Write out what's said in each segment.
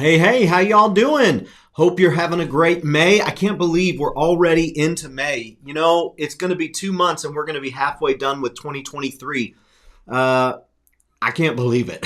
Hey, how y'all doing? Hope you're having a great May. I can't believe we're already into May. You know, it's going to be 2 months and we're going to be halfway done with 2023. I can't believe it.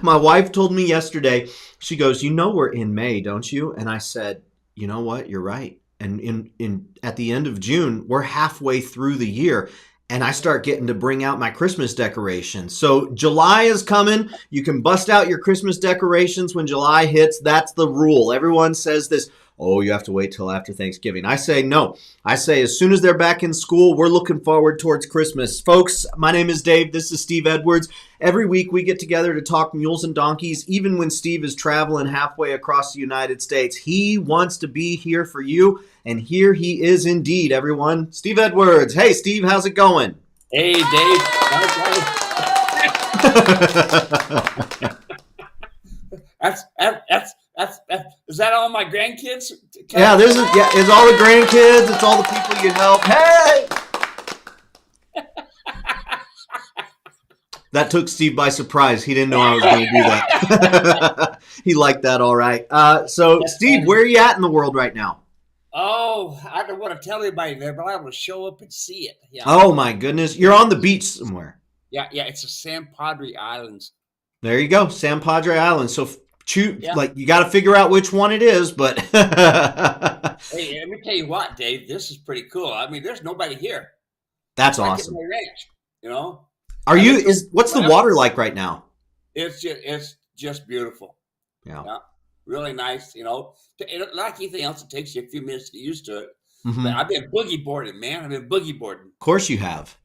My wife told me yesterday, she goes, we're in May, don't you? And I said, you know what? You're right. And in at the end of June, we're halfway through the year. And I start getting to bring out my Christmas decorations. So July is coming. You can bust out your Christmas decorations when July hits. That's the rule. Everyone says this, oh, you have to wait till after Thanksgiving. I say no. I say as soon as they're back in school, we're looking forward towards Christmas. Folks, my name is Dave. This is Steve Edwards. Every week we get together to talk mules and donkeys. Even when Steve is traveling halfway across the United States, he wants to be here for you. And here he is indeed, everyone. Steve Edwards. Hey, Steve, how's it going? Hey, Dave. That's is that all my grandkids? Yeah, it's all the grandkids. It's all the people you help. Hey! That took Steve by surprise. He didn't know I was going to do that. He liked that all right. So, Steve, where are you at in the world right now? Oh, I don't want to tell anybody there, but I will show up and see it. Yeah. Oh, my goodness. You're on the beach somewhere. Yeah, it's the San Padre Islands. There you go, San Padre Islands. So, you got to figure out which one it is, but... Hey, let me tell you what, Dave, this is pretty cool. I mean, there's nobody here. That's awesome. My ranch, you know? What's the water like right now? It's just beautiful. Yeah. Really nice, you know. Like anything else, it takes you a few minutes to get used to it. Mm-hmm. But I've been boogie boarding, man. I've been boogie boarding. Of course you have.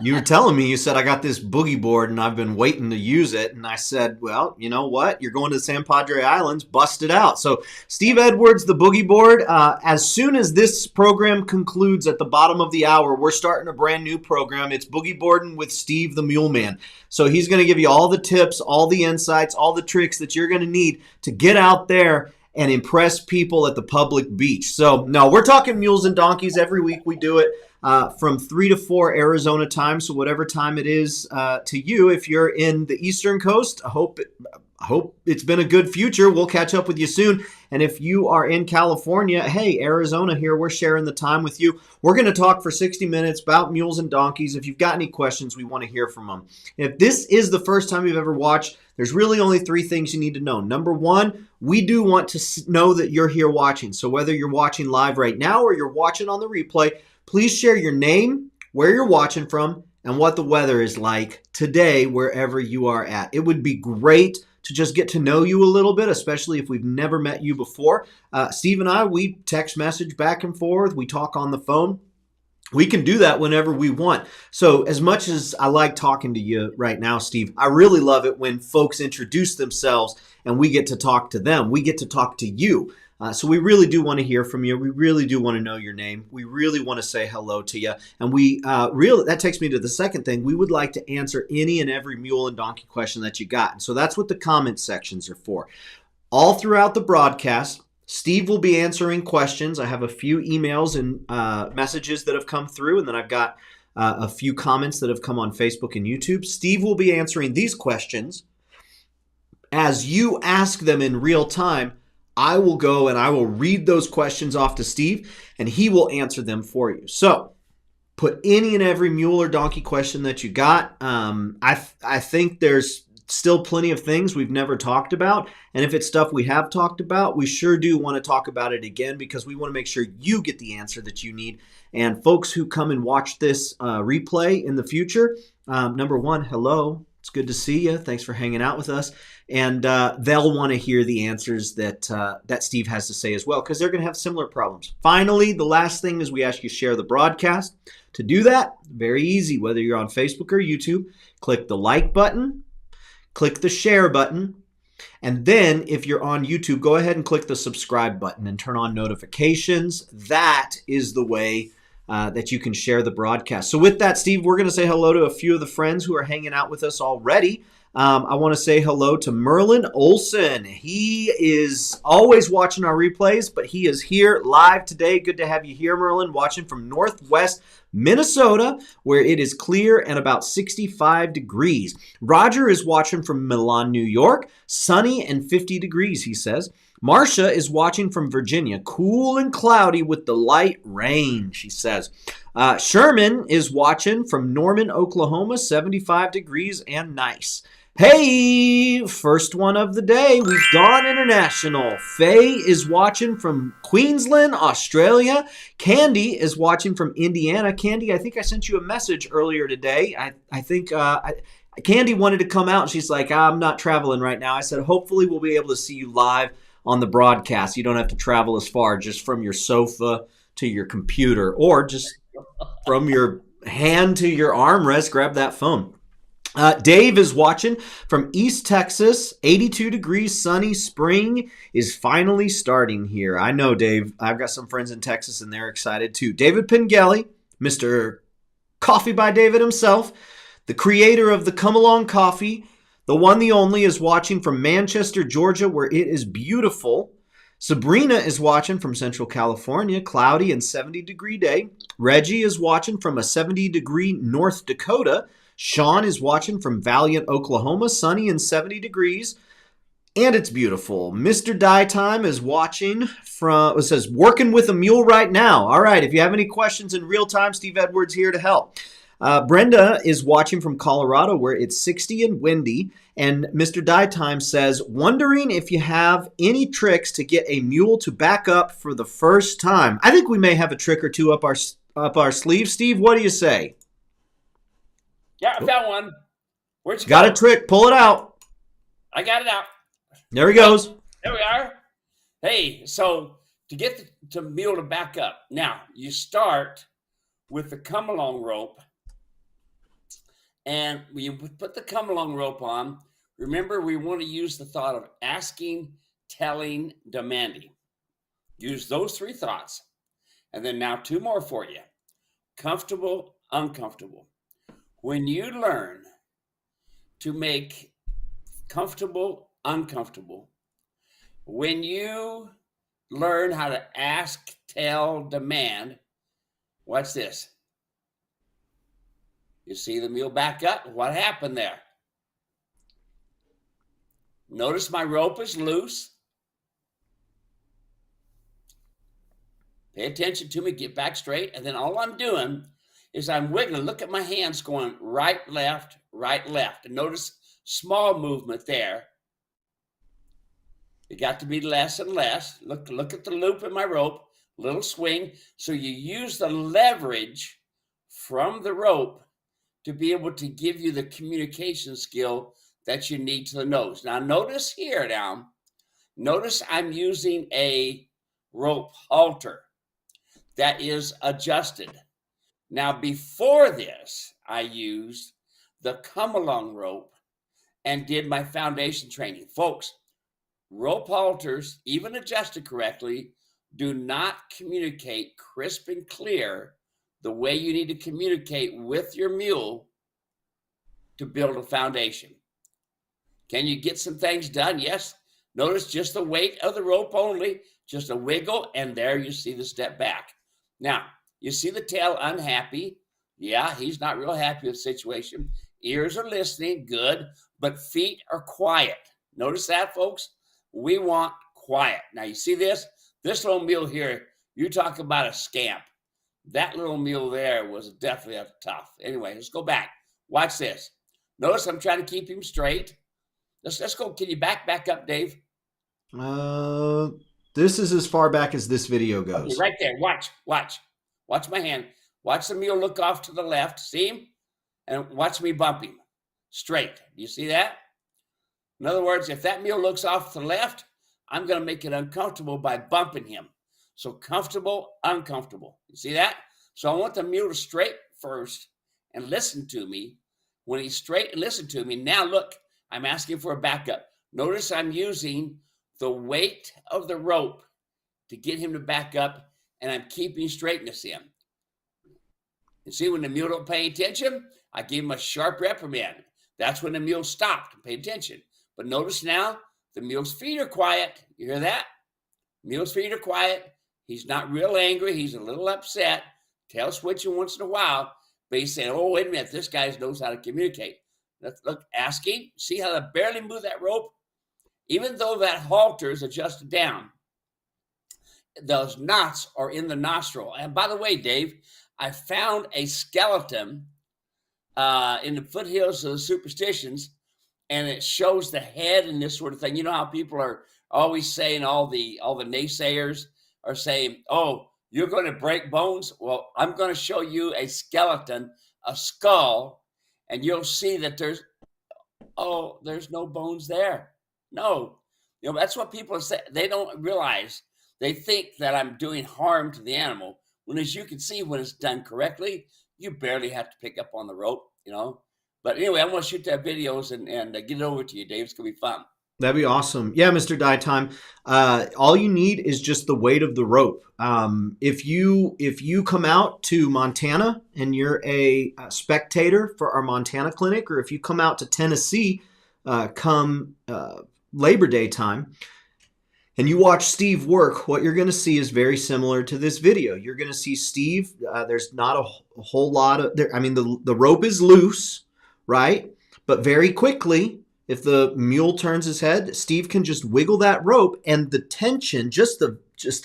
You were telling me, you said, I got this boogie board and I've been waiting to use it. And I said, well, you know what? You're going to the San Padre Islands, bust it out. So Steve Edwards, the boogie board, as soon as this program concludes at the bottom of the hour, we're starting a brand new program. It's Boogie Boarding with Steve the Mule Man. So he's going to give you all the tips, all the insights, all the tricks that you're going to need to get out there and impress people at the public beach. So no, we're talking mules and donkeys every week. We do it from 3 to 4 Arizona time. So whatever time it is to you, if you're in the Eastern Coast, I hope it's been a good future. We'll catch up with you soon. And if you are in California, hey, Arizona here, we're sharing the time with you. We're going to talk for 60 minutes about mules and donkeys. If you've got any questions, we want to hear from them. If this is the first time you've ever watched, there's really only 3 things you need to know. Number 1, we do want to know that you're here watching. So whether you're watching live right now or you're watching on the replay, please share your name, where you're watching from, and what the weather is like today wherever you are at. It would be great to just get to know you a little bit, especially if we've never met you before. Steve and I, we text message back and forth. We talk on the phone. We can do that whenever we want. So as much as I like talking to you right now, Steve, I really love it when folks introduce themselves and we get to talk to them. We get to talk to you. So we really do want to hear from you. We really do want to know your name. We really want to say hello to you. And that takes me to the second thing. We would like to answer any and every mule and donkey question that you got. And so that's what the comment sections are for. All throughout the broadcast, Steve will be answering questions. I have a few emails and messages that have come through, and then I've got a few comments that have come on Facebook and YouTube. Steve will be answering these questions. As you ask them in real time, I will go and I will read those questions off to Steve, and he will answer them for you. So put any and every mule or donkey question that you got. I think there's still plenty of things we've never talked about. And if it's stuff we have talked about, we sure do want to talk about it again because we want to make sure you get the answer that you need. And folks who come and watch this replay in the future, number 1, hello. It's good to see you. Thanks for hanging out with us. And they'll want to hear the answers that Steve has to say as well, because they're going to have similar problems. Finally, the last thing is we ask you to share the broadcast. To do that, very easy. Whether you're on Facebook or YouTube, click the like button, click the share button, and then if you're on YouTube, go ahead and click the subscribe button and turn on notifications. That is the way that you can share the broadcast. So with that, Steve, we're going to say hello to a few of the friends who are hanging out with us already. I want to say hello to Merlin Olson. He is always watching our replays, but he is here live today. Good to have you here, Merlin, watching from Northwest Minnesota, where it is clear and about 65 degrees. Roger is watching from Milan, New York. Sunny and 50 degrees, he says. Marcia is watching from Virginia. Cool and cloudy with the light rain, she says. Sherman is watching from Norman, Oklahoma. 75 degrees and nice. Hey, first one of the day. We've gone international. Faye is watching from Queensland, Australia. Candy is watching from Indiana. Candy, I think I sent you a message earlier today. I think Candy wanted to come out, and she's like, I'm not traveling right now. I said, hopefully we'll be able to see you live on the broadcast. You don't have to travel as far, just from your sofa to your computer, or just from your hand to your armrest, grab that phone. Dave is watching from East Texas. 82 degrees, sunny. Spring is finally starting here. I know, Dave. I've got some friends in Texas, and they're excited too. David Pengelly, Mr. Coffee by David himself, the creator of the Come Along Coffee, the one, the only, is watching from Manchester, Georgia, where it is beautiful. Sabrina is watching from Central California, cloudy and 70-degree day. Reggie is watching from a 70-degree North Dakota. Sean is watching from Valiant, Oklahoma, sunny and 70 degrees, and it's beautiful. Mr. Die Time is watching from, it says, working with a mule right now. All right, if you have any questions in real time, Steve Edwards here to help. Brenda is watching from Colorado, where it's 60 and windy, and Mr. Die Time says, wondering if you have any tricks to get a mule to back up for the first time. I think we may have a trick or two up our sleeve. Steve, what do you say? Yeah, I found one. Where'd you Got go? a trick. Pull it out. I got it out. There he goes. There we are. Hey, so to get the mule to back up, now you start with the come along rope, and when you put the come along rope on, remember we want to use the thought of asking, telling, demanding. Use those three thoughts. And then now two more for you. Comfortable, uncomfortable. When you learn to make comfortable uncomfortable, when you learn how to ask, tell, demand, watch this. You see the mule back up? What happened there? Notice my rope is loose. Pay attention to me, get back straight, and then all I'm doing is I'm wiggling. Look at my hands going right, left, and notice small movement there. It got to be less and less. Look at the loop in my rope, little swing. So you use the leverage from the rope to be able to give you the communication skill that you need to the nose. Now notice here notice I'm using a rope halter that is adjusted. Now, before this, I used the come-along rope and did my foundation training. Folks, rope halters, even adjusted correctly, do not communicate crisp and clear the way you need to communicate with your mule to build a foundation. Can you get some things done? Yes. Notice just the weight of the rope only, just a wiggle, and there you see the step back. Now, you see the tail unhappy. Yeah, he's not real happy with the situation. Ears are listening, good, but feet are quiet. Notice that, folks? We want quiet. Now, you see this? This little mule here, you talk about a scamp. That little mule there was definitely tough. Anyway, let's go back. Watch this. Notice I'm trying to keep him straight. Let's go. Can you back up, Dave? This is as far back as this video goes. Okay, right there. Watch. Watch my hand. Watch the mule look off to the left. See him? And watch me bump him. Straight. Do you see that? In other words, if that mule looks off to the left, I'm going to make it uncomfortable by bumping him. So comfortable, uncomfortable. You see that? So I want the mule to straight first and listen to me. When he's straight and listen to me, now look, I'm asking for a backup. Notice I'm using the weight of the rope to get him to back up, and I'm keeping straightness in. You see, when the mule don't pay attention, I give him a sharp reprimand. That's when the mule stopped and paid attention. But notice now, the mule's feet are quiet. You hear that? Mule's feet are quiet. He's not real angry. He's a little upset, tail switching once in a while. But he's saying, oh, wait a minute, this guy knows how to communicate. Look, ask him. See how they barely move that rope? Even though that halter is adjusted down, those knots are in the nostril. And by the way, Dave, I found a skeleton in the foothills of the superstitions, and it shows the head and this sort of thing. You know how people are always saying, all the naysayers are saying, oh, you're going to break bones. Well, I'm going to show you a skeleton, a skull, and you'll see that there's no bones there. No, that's what people say. They don't realize. They think that I'm doing harm to the animal, when, as you can see, when it's done correctly, you barely have to pick up on the rope, But anyway, I'm going to shoot that videos and get it over to you, Dave. It's going to be fun. That'd be awesome. Yeah, Mr. Die Time. All you need is just the weight of the rope. If you come out to Montana and you're a spectator for our Montana clinic, or if you come out to Tennessee come Labor Day time, and you watch Steve work, what you're going to see is very similar to this video. You're going to see Steve. There's not a whole lot of there. I mean, the rope is loose, right? But very quickly, if the mule turns his head, Steve can just wiggle that rope, and the tension, just the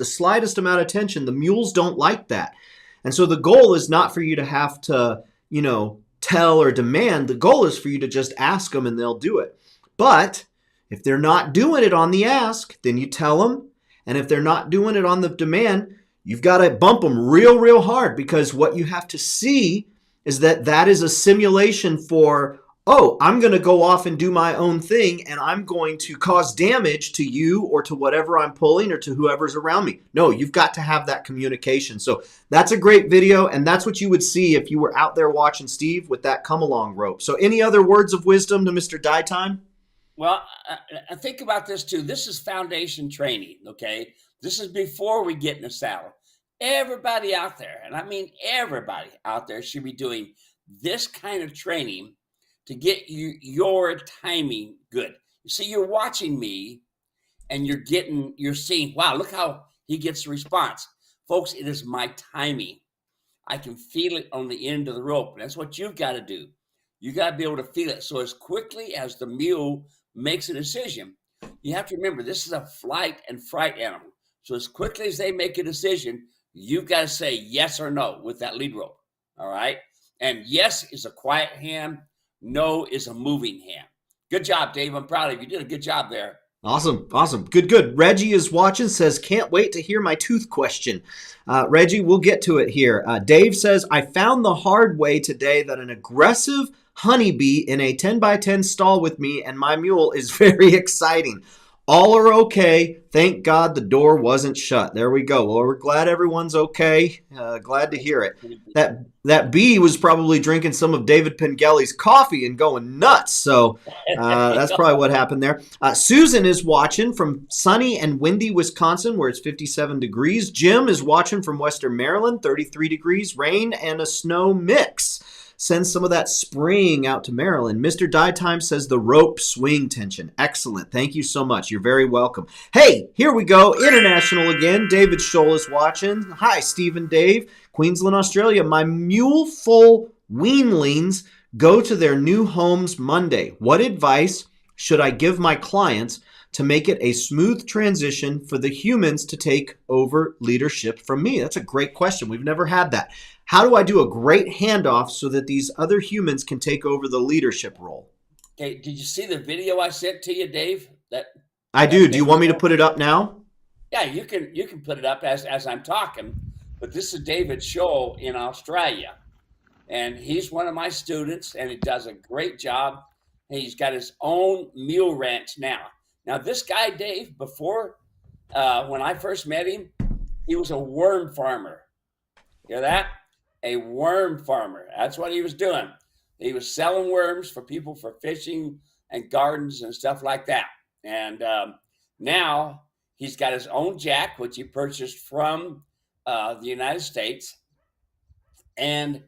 slightest amount of tension, the mules don't like that. And so the goal is not for you to have to, tell or demand. The goal is for you to just ask them and they'll do it. But if they're not doing it on the ask, then you tell them. And if they're not doing it on the demand, you've got to bump them real, real hard, because what you have to see is that is a simulation for, oh, I'm going to go off and do my own thing, and I'm going to cause damage to you or to whatever I'm pulling or to whoever's around me. No, you've got to have that communication. So that's a great video, and that's what you would see if you were out there watching Steve with that come-along rope. So any other words of wisdom to Mr. Die Time? Well, I think about this too. This is foundation training, okay? This is before we get in the saddle. Everybody out there, and I mean everybody out there, should be doing this kind of training to get your timing good. You see, you're watching me and you're seeing, wow, look how he gets the response. Folks, it is my timing. I can feel it on the end of the rope. And that's what you've got to do. You got to be able to feel it. So as quickly as the mule makes a decision, you have to remember, this is a flight and fright animal. So as quickly as they make a decision, you've got to say yes or no with that lead rope. All right. And yes is a quiet hand. No is a moving hand. Good job, Dave. I'm proud of you. You did a good job there. Awesome. Good. Reggie is watching, says, can't wait to hear my tooth question. Reggie, we'll get to it here. Dave says, I found the hard way today that an aggressive honeybee in a 10x10 stall with me and my mule is very exciting. All are okay. Thank God the door wasn't shut. There we go. Well, we're glad everyone's okay. Glad to hear it. That bee was probably drinking some of David Pengelly's coffee and going nuts. So that's probably what happened there. Susan is watching from sunny and windy Wisconsin, where it's 57 degrees. Jim is watching from Western Maryland, 33 degrees, rain and a snow mix. Send some of that spring out to Maryland. Mr. Die Time says the rope swing tension. Excellent. Thank you so much. You're very welcome. Hey, here we go. International again. David Scholl is watching. Hi, Steve and Dave. Queensland, Australia. My mule full weanlings go to their new homes Monday. What advice should I give my clients to make it a smooth transition for the humans to take over leadership from me? That's a great question. We've never had that. How do I do a great handoff so that these other humans can take over the leadership role? Okay, did you see the video I sent to you, Dave? I do. Do you want me to put it up now? Yeah, you can put it up as I'm talking. But this is David Scholl in Australia. And he's one of my students, and he does a great job. And he's got his own mule ranch now. Now, this guy, Dave, before, when I first met him, he was a worm farmer. Hear that? A worm farmer. That's what he was doing. He was selling worms for people for fishing and gardens and stuff like that. And now he's got his own jack, which he purchased from the United States. And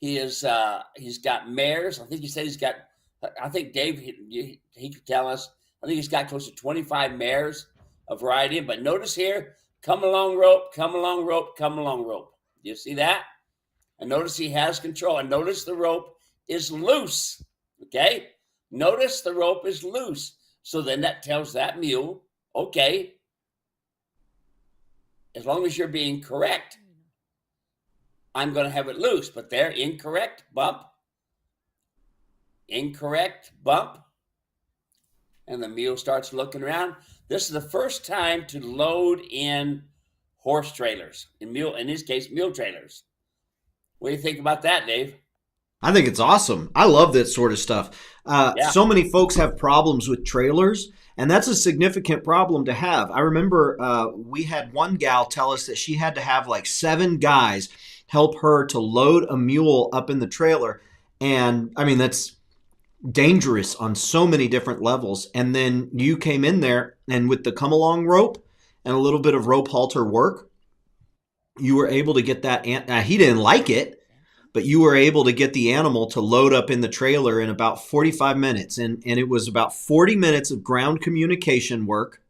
he's got mares. I think he said he's got I think Dave, he could tell us, I think he's got close to 25 mares of variety. But notice here, come along rope, come along rope, come along rope. You see that? And notice he has control. And notice the rope is loose. Okay? Notice the rope is loose. So then that tells that mule, okay, as long as you're being correct, I'm going to have it loose. But there, incorrect, bump. Incorrect, bump. And the mule starts looking around. This is the first time to load in horse trailers, in this case, mule trailers. What do you think about that, Dave? I think it's awesome. I love that sort of stuff. Yeah. So many folks have problems with trailers, and that's a significant problem to have. I remember we had one gal tell us that she had to have like 7 guys help her to load a mule up in the trailer. And I mean, that's dangerous on so many different levels. And then you came in there, and with the come along rope and a little bit of rope halter work, you were able to get that. He didn't like it, but you were able to get the animal to load up in the trailer in about 45 minutes. And it was about 40 minutes of ground communication work.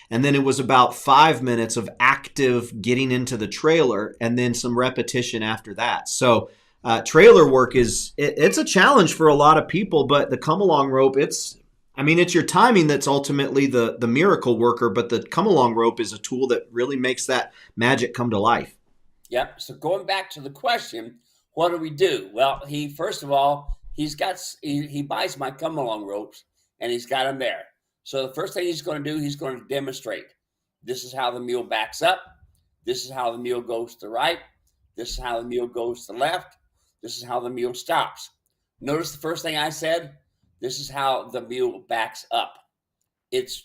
And then it was about 5 minutes of active getting into the trailer, and then some repetition after that. So trailer work it's a challenge for a lot of people, but the come along rope, it's your timing that's ultimately the miracle worker, but the come along rope is a tool that really makes that magic come to life. Yep. So going back to the question, what do we do? Well, first of all, he buys my come along ropes, and he's got them there. So the first thing he's going to do, he's going to demonstrate. This is how the mule backs up. This is how the mule goes to the right. This is how the mule goes to the left. This is how the mule stops. Notice the first thing I said. This is how the mule backs up. It's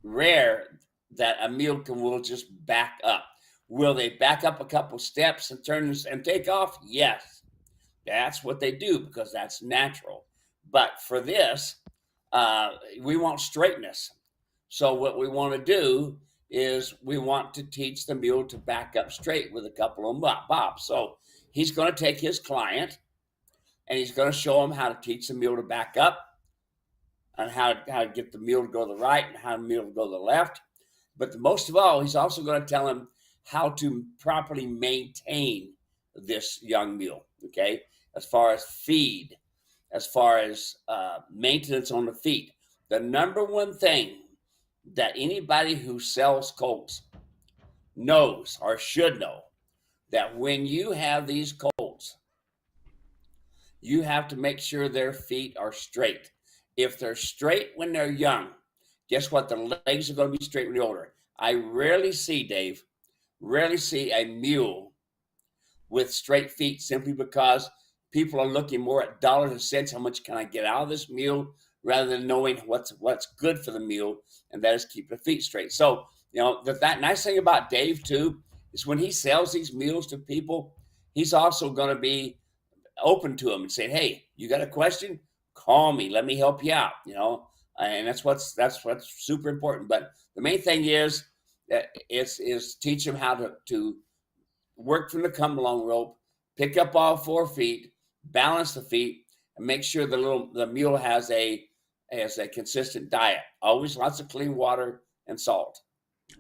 rare that a mule will just back up. Will they back up a couple steps and turn and take off? Yes. That's what they do because that's natural. But for this, we want straightness. So what we want to do is we want to teach the mule to back up straight with a couple of bops. So he's going to take his client and he's going to show him how to teach the mule to back up and how to get the mule to go to the right and how the mule to go to the left. But most of all, he's also going to tell him how to properly maintain this young mule, okay? As far as feed, as far as maintenance on the feet. The number one thing that anybody who sells colts knows or should know, that when you have these colts, you have to make sure their feet are straight. If they're straight when they're young, guess what? The legs are going to be straight when they're older. I rarely see a mule with straight feet simply because people are looking more at dollars and cents. How much can I get out of this mule rather than knowing what's good for the mule, and that is keep the feet straight. So, that nice thing about Dave too is when he sells these mules to people, he's also going to be open to them and say, "Hey, you got a question? Call me. Let me help you out." And that's what's super important. But the main thing is teach them how to work from the come along rope, pick up all 4 feet, balance the feet, and make sure the mule has a consistent diet. Always lots of clean water and salt.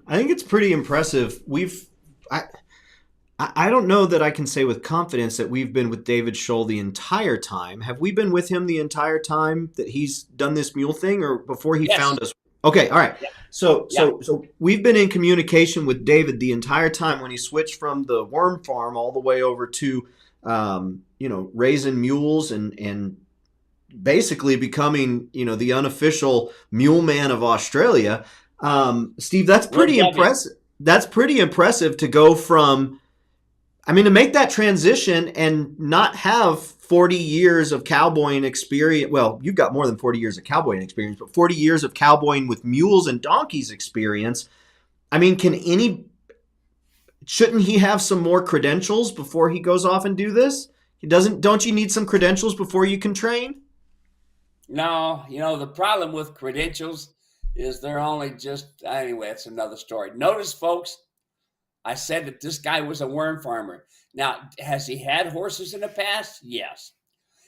I think it's pretty impressive. I don't know that I can say with confidence that we've been with David Scholl the entire time. Have we been with him the entire time that he's done this mule thing, or before he found us? Okay, all right. Yeah. So we've been in communication with David the entire time when he switched from the worm farm all the way over to raising mules and basically becoming the unofficial mule man of Australia. Steve, that's pretty impressive. That's pretty impressive to go from, to make that transition and not have 40 years of cowboying experience. Well, you've got more than 40 years of cowboying experience, but 40 years of cowboying with mules and donkeys experience. Shouldn't he have some more credentials before he goes off and do this? Don't you need some credentials before you can train? No, the problem with credentials is they're only anyway, that's another story. Notice, folks, I said that this guy was a worm farmer. Now, has he had horses in the past? Yes.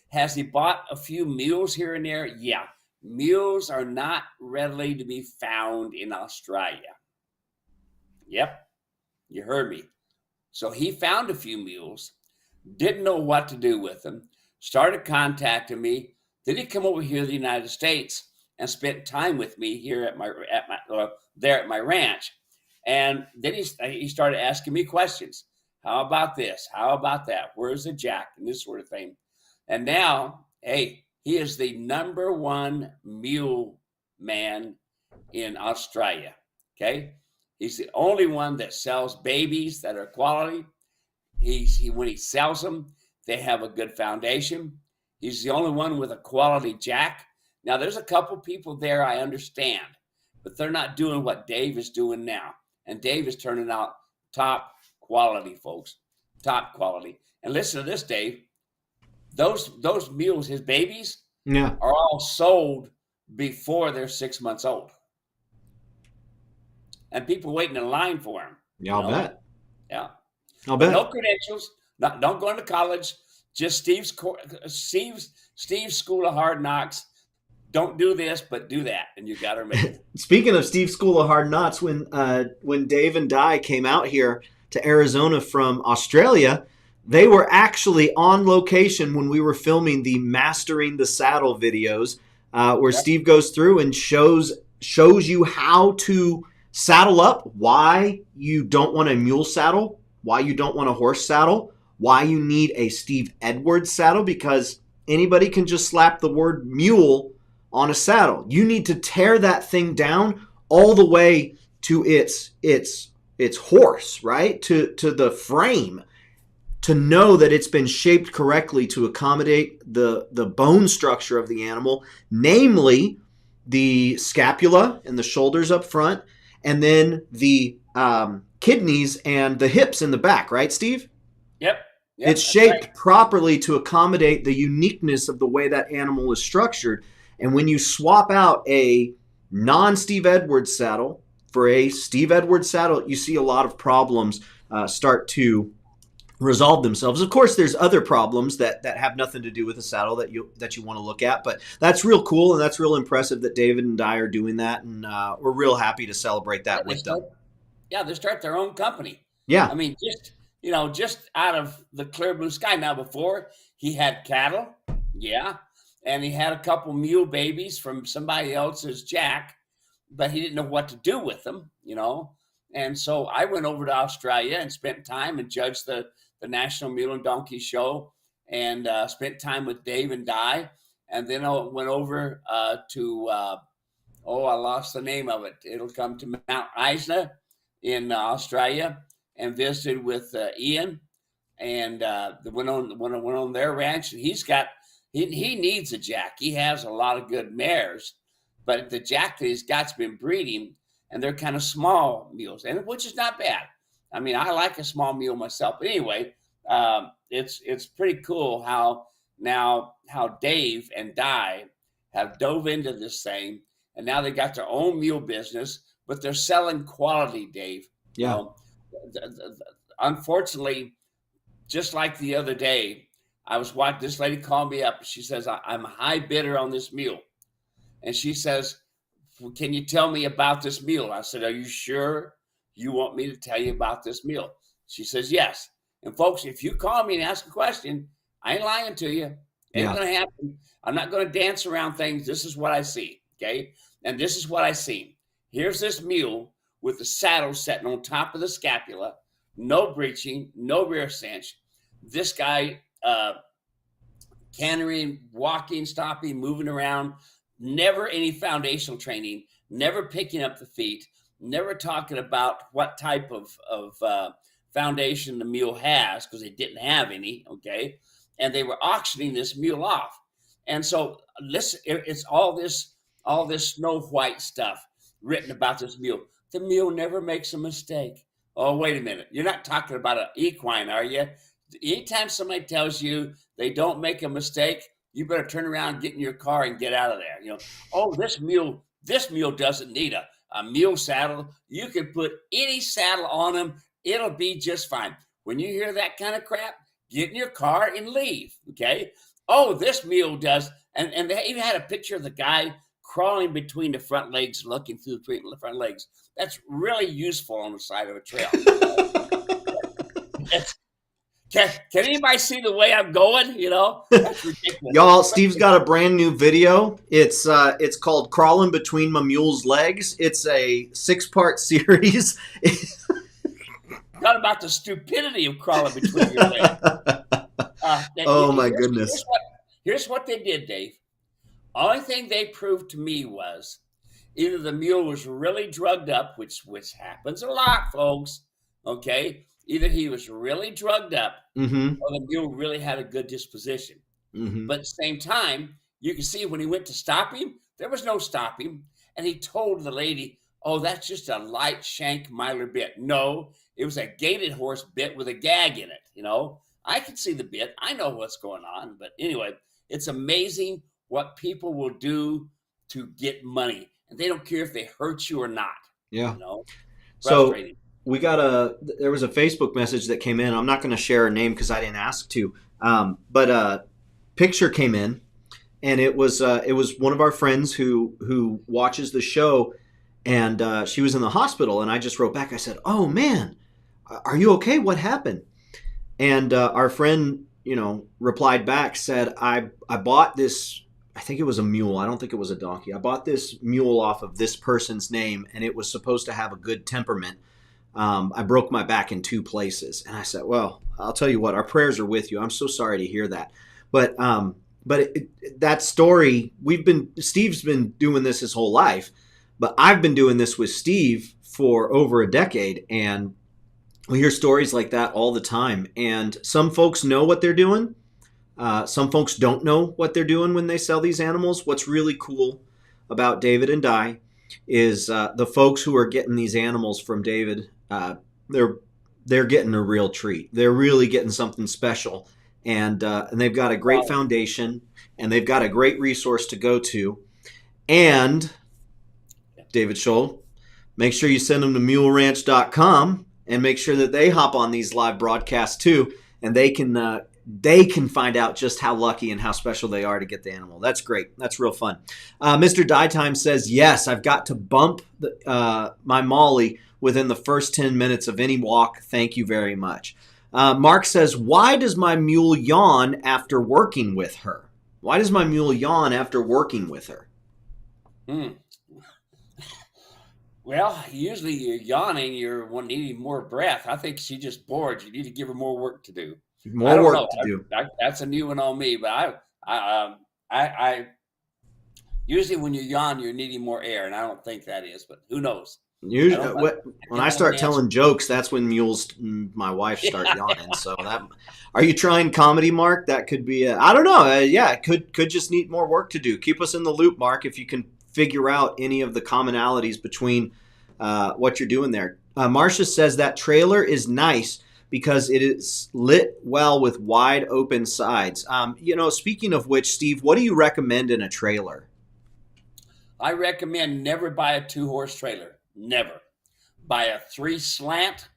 Has he bought a few mules here and there? Yeah. Mules are not readily to be found in Australia. Yep, you heard me. So he found a few mules, didn't know what to do with them, started contacting me. Then he come over here to the United States and spent time with me here at my there at my ranch. And then he started asking me questions. How about this? How about that? Where's the jack? And this sort of thing. And now, hey, he is the #1 mule man in Australia. Okay. He's the only one that sells babies that are quality. When he sells them, they have a good foundation. He's the only one with a quality jack. Now, there's a couple people there I understand, but they're not doing what Dave is doing now. And Dave is turning out top quality, folks. Top quality. And listen to this, Dave. Those mules, his babies, are all sold before they're 6 months old. And people waiting in line for him. Yeah, I'll bet. Yeah. I'll bet. No credentials. Don't go into college. Just Steve's School of Hard Knocks. Don't do this, but do that, and you got to make it. Speaking of Steve's School of Hard Knocks, when Dave and Di came out here to Arizona from Australia, they were actually on location when we were filming the Mastering the Saddle videos, where Steve goes through and shows you how to saddle up, why you don't want a mule saddle, why you don't want a horse saddle, why you need a Steve Edwards saddle, because anybody can just slap the word mule on a saddle. You need to tear that thing down all the way to its horse, right? To the frame, to know that it's been shaped correctly to accommodate the bone structure of the animal, namely the scapula and the shoulders up front, and then the kidneys and the hips in the back, right, Steve? Yep. It's shaped properly to accommodate the uniqueness of the way that animal is structured. And when you swap out a non-Steve Edwards saddle for a Steve Edwards saddle, you see a lot of problems start to resolve themselves. Of course, there's other problems that have nothing to do with the saddle that you want to look at, but that's real cool, and that's real impressive that David and Di are doing that, and we're real happy to celebrate that with them. Yeah, they start their own company. Yeah. I mean, just out of the clear blue sky. Now, before, he had cattle, and he had a couple mule babies from somebody else's jack, but he didn't know what to do with them, And so I went over to Australia and spent time and judged the National Mule and Donkey Show, and spent time with Dave and Di. And then I went over to, I lost the name of it. It'll come to Mount Isa in Australia, and visited with Ian, and went on their ranch. And he needs a jack. He has a lot of good mares, but the jack that he's got's been breeding, and they're kind of small mules, and which is not bad. I mean, I like a small mule myself. But anyway, it's pretty cool how Dave and Di have dove into this thing, and now they got their own mule business, but they're selling quality, Dave. Yeah. Unfortunately, just like the other day, I was watching, this lady called me up. She says, I'm a high bidder on this mule. And she says, can you tell me about this mule? I said, are you sure you want me to tell you about this mule? She says, yes. And folks, if you call me and ask a question, I ain't lying to you. Ain't going to happen. I'm not going to dance around things. This is what I see. Okay. And this is what I see. Here's this mule with the saddle sitting on top of the scapula, no breeching, no rear cinch. This guy, cantering, walking, stopping, moving around, never any foundational training, never picking up the feet, never talking about what type of foundation the mule has, because they didn't have any, okay? And they were auctioning this mule off. And so listen, it's all this Snow White stuff written about this mule. The mule never makes a mistake. Oh, wait a minute. You're not talking about an equine, are you? Anytime somebody tells you they don't make a mistake, you better turn around, get in your car, and get out of there. Oh, this mule doesn't need a mule saddle. You can put any saddle on him. It'll be just fine. When you hear that kind of crap, get in your car and leave, okay? oh, this mule does. And they even had a picture of the guy crawling between the front legs, looking through the front legs. That's really useful on the side of a trail. Can anybody see the way I'm going? That's ridiculous. Y'all, Steve's got a brand new video. It's called Crawling Between My Mule's Legs. It's a 6-part series. Not about the stupidity of crawling between your legs. Oh, my goodness. Here's what they did, Dave. Only thing they proved to me was either the mule was really drugged up, which happens a lot, folks, okay? Either he was really drugged up or the mule really had a good disposition. But at the same time, you can see when he went to stop him, there was no stopping. And he told the lady, oh, that's just a light shank miler bit. No, it was a gaited horse bit with a gag in it, I can see the bit. I know what's going on. But anyway, it's amazing what people will do to get money. And they don't care if they hurt you or not. Yeah. Frustrating. So there was a Facebook message that came in. I'm not going to share her name because I didn't ask to. But a picture came in, and it was one of our friends who watches the show, and she was in the hospital. And I just wrote back. I said, "Oh man, are you okay? What happened?" And our friend, replied back, said, "I bought this. I think it was a mule. I don't think it was a donkey. I bought this mule off of this person's name, and it was supposed to have a good temperament. I broke my back in 2 places." And I said, well, I'll tell you what, our prayers are with you. I'm so sorry to hear that. But that story, Steve's been doing this his whole life, but I've been doing this with Steve for over a decade. And we hear stories like that all the time. And some folks know what they're doing. Some folks don't know what they're doing when they sell these animals. What's really cool about David and Di is the folks who are getting these animals from David, they're getting a real treat. They're really getting something special, and they've got a great foundation, and they've got a great resource to go to. And David Scholl, make sure you send them to muleranch.com and make sure that they hop on these live broadcasts too, and they can find out just how lucky and how special they are to get the animal. That's great. That's real fun. Mr. Die Time says, yes, I've got to bump my Molly within the first 10 minutes of any walk. Thank you very much. Mark says, why does my mule yawn after working with her? Why does my mule yawn after working with her? Well, usually you're yawning, you're needing more breath. I think she's just bored. You need to give her more work to do. More work to do. That's a new one on me, but I usually when you yawn, you're needing more air, and I don't think that is, but who knows? Usually, when I start telling jokes, that's when mules, my wife, start yawning. So are you trying comedy, Mark? That could be. I don't know. It could just need more work to do. Keep us in the loop, Mark, if you can figure out any of the commonalities between what you're doing there. Marcia says that trailer is nice because it is lit well with wide open sides. Speaking of which, Steve, what do you recommend in a trailer? I recommend never buy a 2-horse trailer. Never. Buy a 3 slant.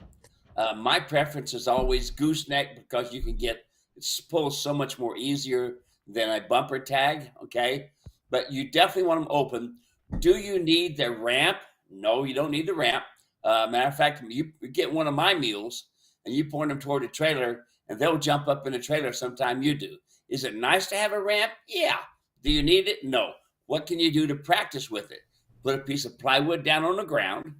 My preference is always gooseneck because you can get it pulls so much more easier than a bumper tag, okay? But you definitely want them open. Do you need the ramp? No, you don't need the ramp. Matter of fact, you get one of my mules, and you point them toward the trailer, and they'll jump up in the trailer sometime you do. Is it nice to have a ramp? Yeah. Do you need it? No. What can you do to practice with it? Put a piece of plywood down on the ground,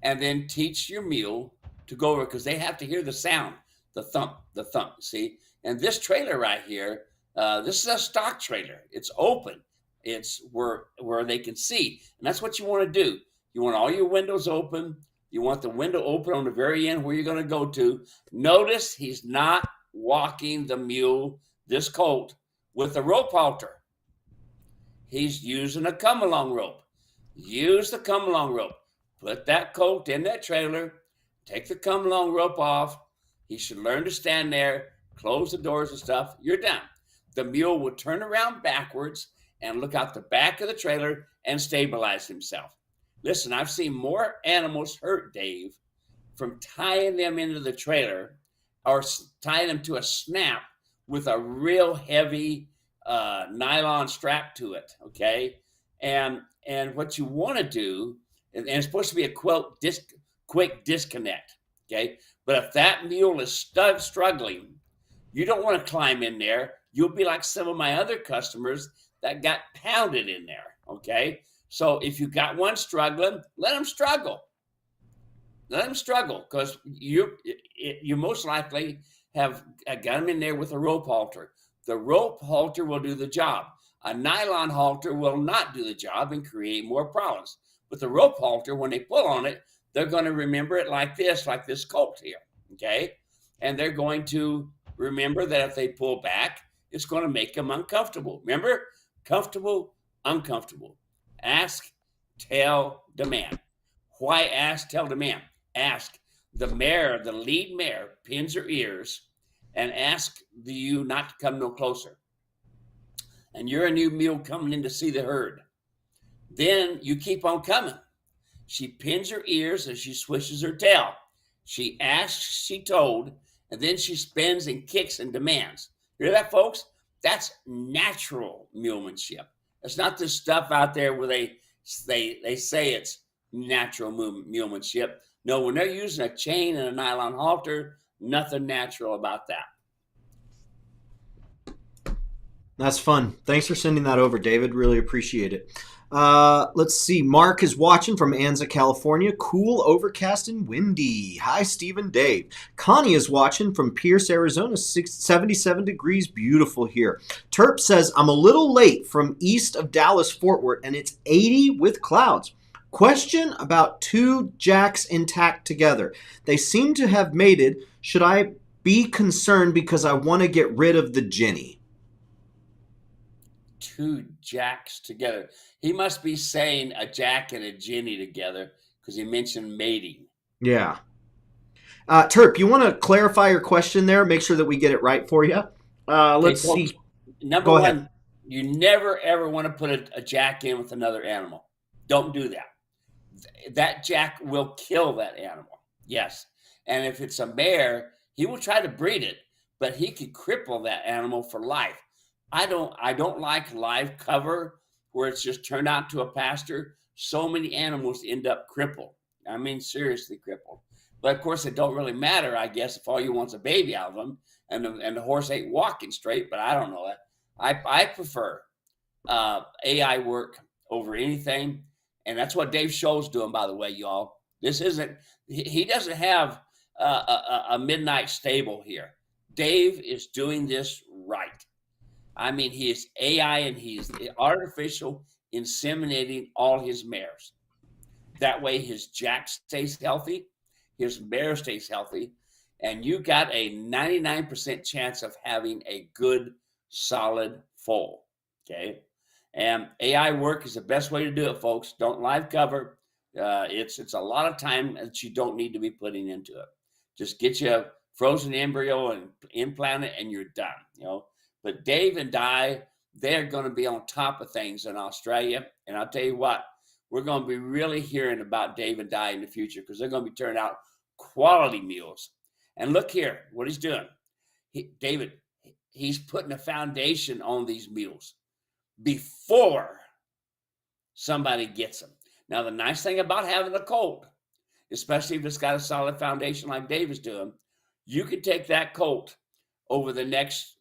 and then teach your mule to go over, because they have to hear the sound, the thump, see? And this trailer right here, this is a stock trailer. It's open. It's where they can see. And that's what you want to do. You want all your windows open. You want the window open on the very end where you're going to go to. Notice he's not walking the mule, this colt, with a rope halter. He's using a come-along rope. Use the come-along rope. Put that colt in that trailer. Take the come-along rope off. He should learn to stand there, close the doors and stuff. You're done. The mule will turn around backwards and look out the back of the trailer and stabilize himself. Listen, I've seen more animals hurt, Dave, from tying them into the trailer or tying them to a snap with a real heavy nylon strap to it. Okay, and what you want to do, and it's supposed to be a quick disconnect. Okay, but if that mule is struggling, you don't want to climb in there. You'll be like some of my other customers that got pounded in there. Okay, so if you got one struggling, let them struggle. Let them struggle, because you most likely have got them in there with a rope halter. The rope halter will do the job. A nylon halter will not do the job and create more problems. But the rope halter, when they pull on it, they're going to remember it like this colt here. Okay, and they're going to remember that if they pull back, it's going to make them uncomfortable. Remember, comfortable, uncomfortable. Ask, tell, demand. Why ask, tell, demand? Ask. The mare, the lead mare, pins her ears and ask you not to come no closer. And you're a new mule coming in to see the herd. Then you keep on coming. She pins her ears and she swishes her tail. She asks, she told, and then she spins and kicks and demands. You hear that, folks? That's natural mulemanship. It's not this stuff out there where they say it's natural mulemanship. No, when they're using a chain and a nylon halter, nothing natural about that. That's fun. Thanks for sending that over, David. Really appreciate it. Let's see. Mark is watching from Anza, California. Cool, overcast, and windy. Hi, Steve and Dave. Connie is watching from Pierce, Arizona. 77 degrees. Beautiful here. Terp says, I'm a little late from east of Dallas, Fort Worth, and it's 80 with clouds. Question about two jacks intact together. They seem to have mated. Should I be concerned because I want to get rid of the Jenny? Two jacks together. He must be saying a jack and a Jenny together because he mentioned mating. Yeah. Terp, you want to clarify your question there? Make sure that we get it right for you. Let's see. Number one, ahead. You never ever want to put a jack in with another animal. Don't do that. That jack will kill that animal. Yes. And if it's a mare, he will try to breed it, but he could cripple that animal for life. I don't like live cover where it's just turned out to a pasture. So many animals end up crippled. I mean, seriously crippled. But of course, it don't really matter, I guess, if all you want's a baby out of them and the horse ain't walking straight. But I don't know that. I prefer AI work over anything. And that's what Dave Scholl's doing, by the way, y'all. This isn't, he doesn't have a midnight stable here. Dave is doing this right. I mean, he is AI and he's artificial inseminating all his mares. That way his jack stays healthy, his mare stays healthy, and you got a 99% chance of having a good, solid foal. Okay. And AI work is the best way to do it, folks. Don't live cover. It's a lot of time that you don't need to be putting into it. Just get you a frozen embryo and implant it, and you're done. You know. But Dave and Di, they're going to be on top of things in Australia. And I'll tell you what, we're going to be really hearing about Dave and Di in the future because they're going to be turning out quality mules. And look here, what he's doing. David, he's putting a foundation on these mules before somebody gets them. Now, the nice thing about having a colt, especially if it's got a solid foundation like Dave is doing, you can take that colt over the next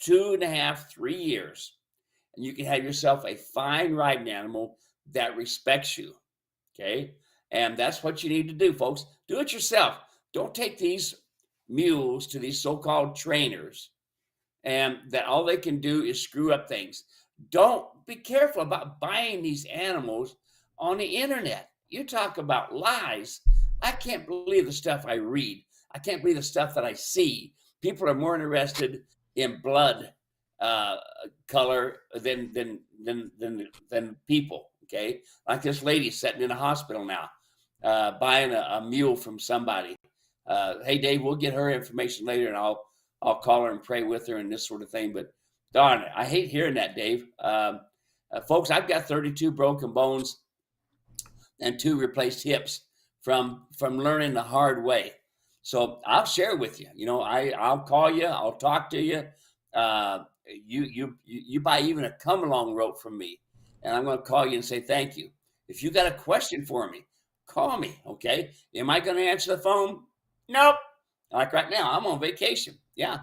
2.5, 3 years, and you can have yourself a fine riding animal that respects you. Okay. And that's what you need to do, folks. Do it yourself. Don't take these mules to these so-called trainers and that all they can do is screw up things. Don't be careful about buying these animals on the internet. You talk about lies. I can't believe the stuff I read. I can't believe the stuff that I see. People are more interested in blood color than people. Okay, like this lady sitting in a hospital now, buying a mule from somebody. Hey, Dave, we'll get her information later, and I'll call her and pray with her and this sort of thing. But darn it, I hate hearing that, Dave. Folks, I've got 32 broken bones and 2 replaced hips from learning the hard way. So I'll share with you. You know, I'll call you. I'll talk to you. you buy even a come along rope from me, and I'm going to call you and say thank you. If you got a question for me, call me. Okay? Am I going to answer the phone? Nope. Like right now, I'm on vacation. Yeah.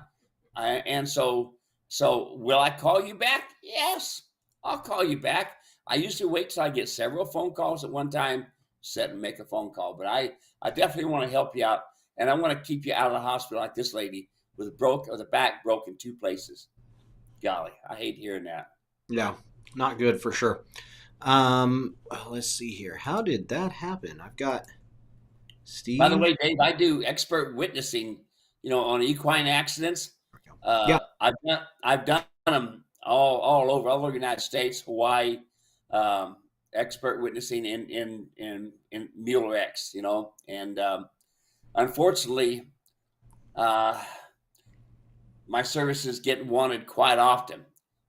And so will I call you back? Yes, I'll call you back. I usually wait till I get several phone calls at one time, set and make a phone call. But I definitely want to help you out, and I want to keep you out of the hospital like this lady with the back broke in 2 places. Golly, I hate hearing that. Yeah, not good for sure. Let's see here. How did that happen? I've got Steve. By the way, Dave, I do expert witnessing, on equine accidents. Yeah. I've done them all over the United States, Hawaii, expert witnessing in mule wrecks, and unfortunately, my services get wanted quite often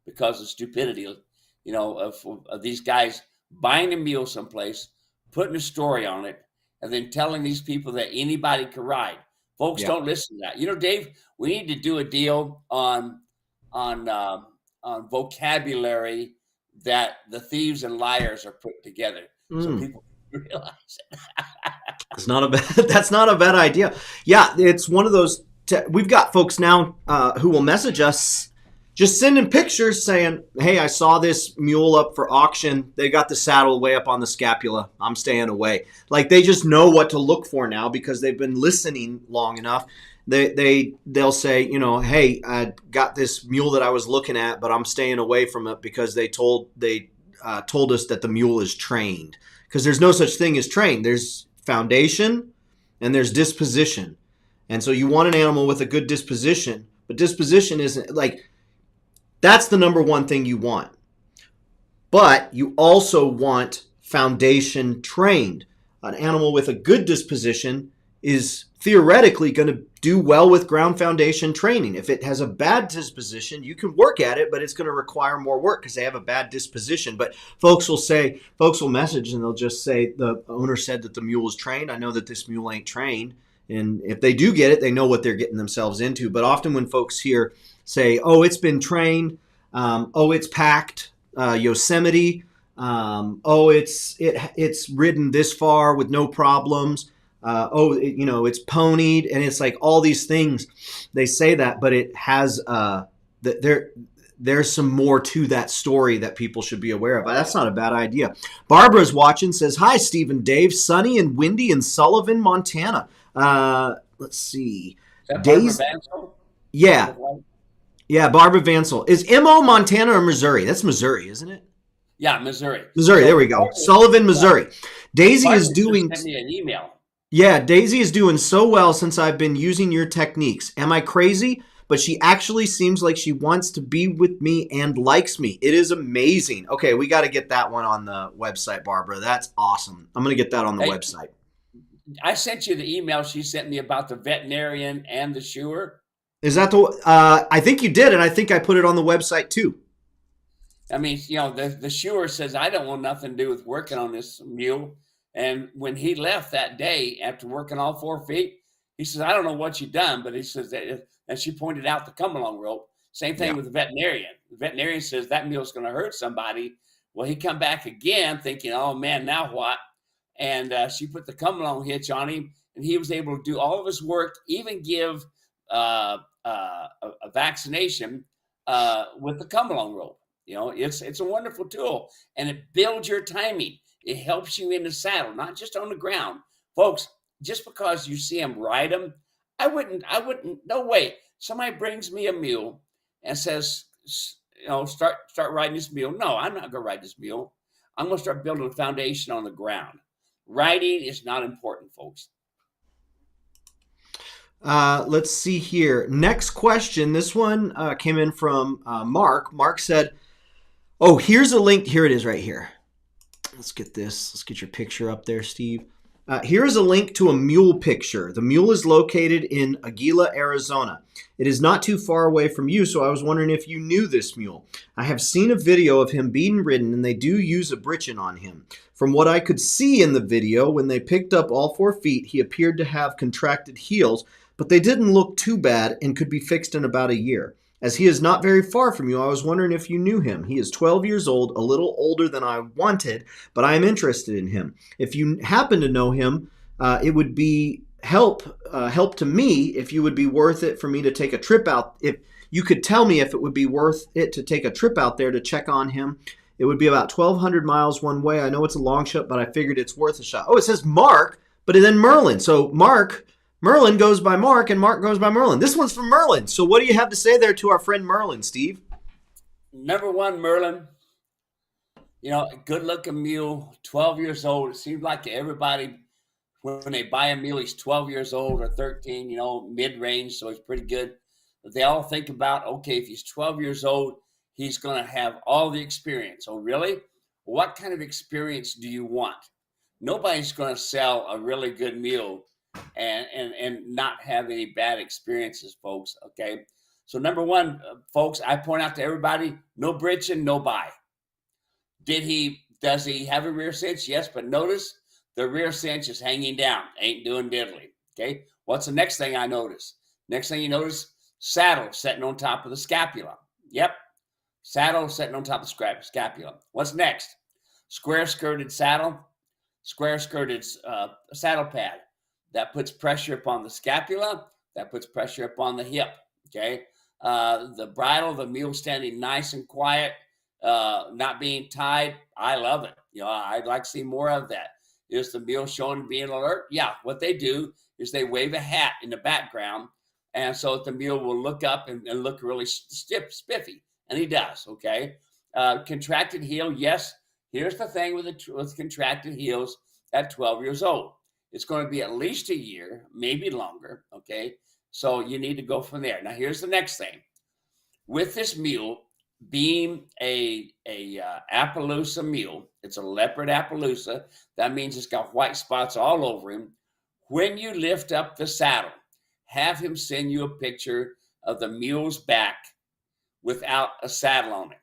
because of stupidity, of these guys buying a mule someplace, putting a story on it, and then telling these people that anybody can ride. Folks don't listen to that. Dave, we need to do a deal on vocabulary that the thieves and liars are put together, so people realize it. That's not a bad idea. Yeah, it's one of those. We've got folks now who will message us, just sending pictures saying, "Hey, I saw this mule up for auction. They got the saddle way up on the scapula. I'm staying away." Like they just know what to look for now because they've been listening long enough. They'll say, "Hey, I got this mule that I was looking at, but I'm staying away from it because they told us that the mule is trained." Because there's no such thing as trained. There's foundation and there's disposition. And so you want an animal with a good disposition, but disposition isn't like, that's the number one thing you want. But you also want foundation trained. An animal with a good disposition is theoretically going to do well with ground foundation training. If it has a bad disposition, you can work at it, but it's going to require more work because they have a bad disposition. But folks will message and they'll just say, the owner said that the mule is trained. I know that this mule ain't trained. And if they do get it, they know what they're getting themselves into. But often when folks here say, "Oh, it's been trained," "Oh, it's packed," Yosemite, "Oh, it's ridden this far with no problems," it's ponied, and it's like all these things. They say that, but it has there's some more to that story that people should be aware of. That's not a bad idea. Barbara's watching, says, "Hi, Steve and Dave. Sunny and windy in Sullivan, Montana." Let's see. Is that Barbara Vansel? Yeah. Yeah, Barbara Vansel. Is M.O. Montana or Missouri? That's Missouri, isn't it? Yeah, Missouri. There we go. Sullivan, Missouri. Daisy Barbara is doing... Sent me an email. Yeah, Daisy is doing so well since I've been using your techniques. Am I crazy? But she actually seems like she wants to be with me and likes me. It is amazing. Okay, we got to get that one on the website, Barbara. That's awesome. I'm going to get that on the website. I sent you the email she sent me about the veterinarian and the shoer. Is that the? I think you did, and I think I put it on the website too. I mean, the shoer says, "I don't want nothing to do with working on this mule." And when he left that day after working all 4 feet, he says, "I don't know what you done," but he says that, and she pointed out the come along rope. Same thing with the veterinarian. The veterinarian says that mule's going to hurt somebody. Well, he come back again thinking, "Oh man, now what?" And she put the come along hitch on him, and he was able to do all of his work, even give a vaccination with the come along rope. It's a wonderful tool, and it builds your timing. It helps you in the saddle, not just on the ground, folks. Just because you see him ride him, I wouldn't. No way. Somebody brings me a mule and says, start riding this mule. No, I'm not going to ride this mule. I'm going to start building a foundation on the ground. Riding is not important, folks. Let's see here. Next question. This one came in from Mark. Mark said, "Oh, here's a link." Here it is right here. Let's get this. Let's get your picture up there, Steve. Here's a link to a mule picture. The mule is located in Aguila, Arizona. It is not too far away from you, so I was wondering if you knew this mule. I have seen a video of him being ridden, and they do use a britchin on him. From what I could see in the video, when they picked up all 4 feet, he appeared to have contracted heels, but they didn't look too bad and could be fixed in about a year. As he is not very far from you, I was wondering if you knew him. He is 12 years old, a little older than I wanted, but I am interested in him. If you happen to know him, it would be help to me if you would be worth it for me to take a trip out. If you could tell me if it would be worth it to take a trip out there to check on him. It would be about 1,200 miles one way. I know it's a long shot, but I figured it's worth a shot. Oh, it says Mark, but then Merlin. So Merlin goes by Mark, and Mark goes by Merlin. This one's from Merlin. So what do you have to say there to our friend Merlin, Steve? Number one, Merlin, good looking mule, 12 years old. It seems like everybody, when they buy a mule, he's 12 years old or 13, mid range. So he's pretty good. But they all think about, okay, if he's 12 years old, he's going to have all the experience. Oh, really? What kind of experience do you want? Nobody's going to sell a really good mule and not have any bad experiences, folks. Okay. So number one, folks, I point out to everybody, no bridging, no buy. Does he have a rear cinch? Yes, but notice the rear cinch is hanging down, ain't doing diddly. Okay. What's the next thing I notice? Next thing you notice, saddle sitting on top of the scapula. Yep. Saddle sitting on top of the scapula. What's next? Square skirted saddle, square skirted saddle pad. That puts pressure upon the scapula. That puts pressure upon the hip. Okay. The bridle, the mule standing nice and quiet, not being tied. I love it. I'd like to see more of that. Is the mule showing being alert? Yeah. What they do is they wave a hat in the background, and so the mule will look up and look really spiffy. And he does, okay? Contracted heel, yes. Here's the thing with contracted heels at 12 years old. It's going to be at least a year, maybe longer, okay? So you need to go from there. Now, here's the next thing. With this mule being a Appaloosa mule, it's a leopard Appaloosa. That means it's got white spots all over him. When you lift up the saddle, have him send you a picture of the mule's back without a saddle on it.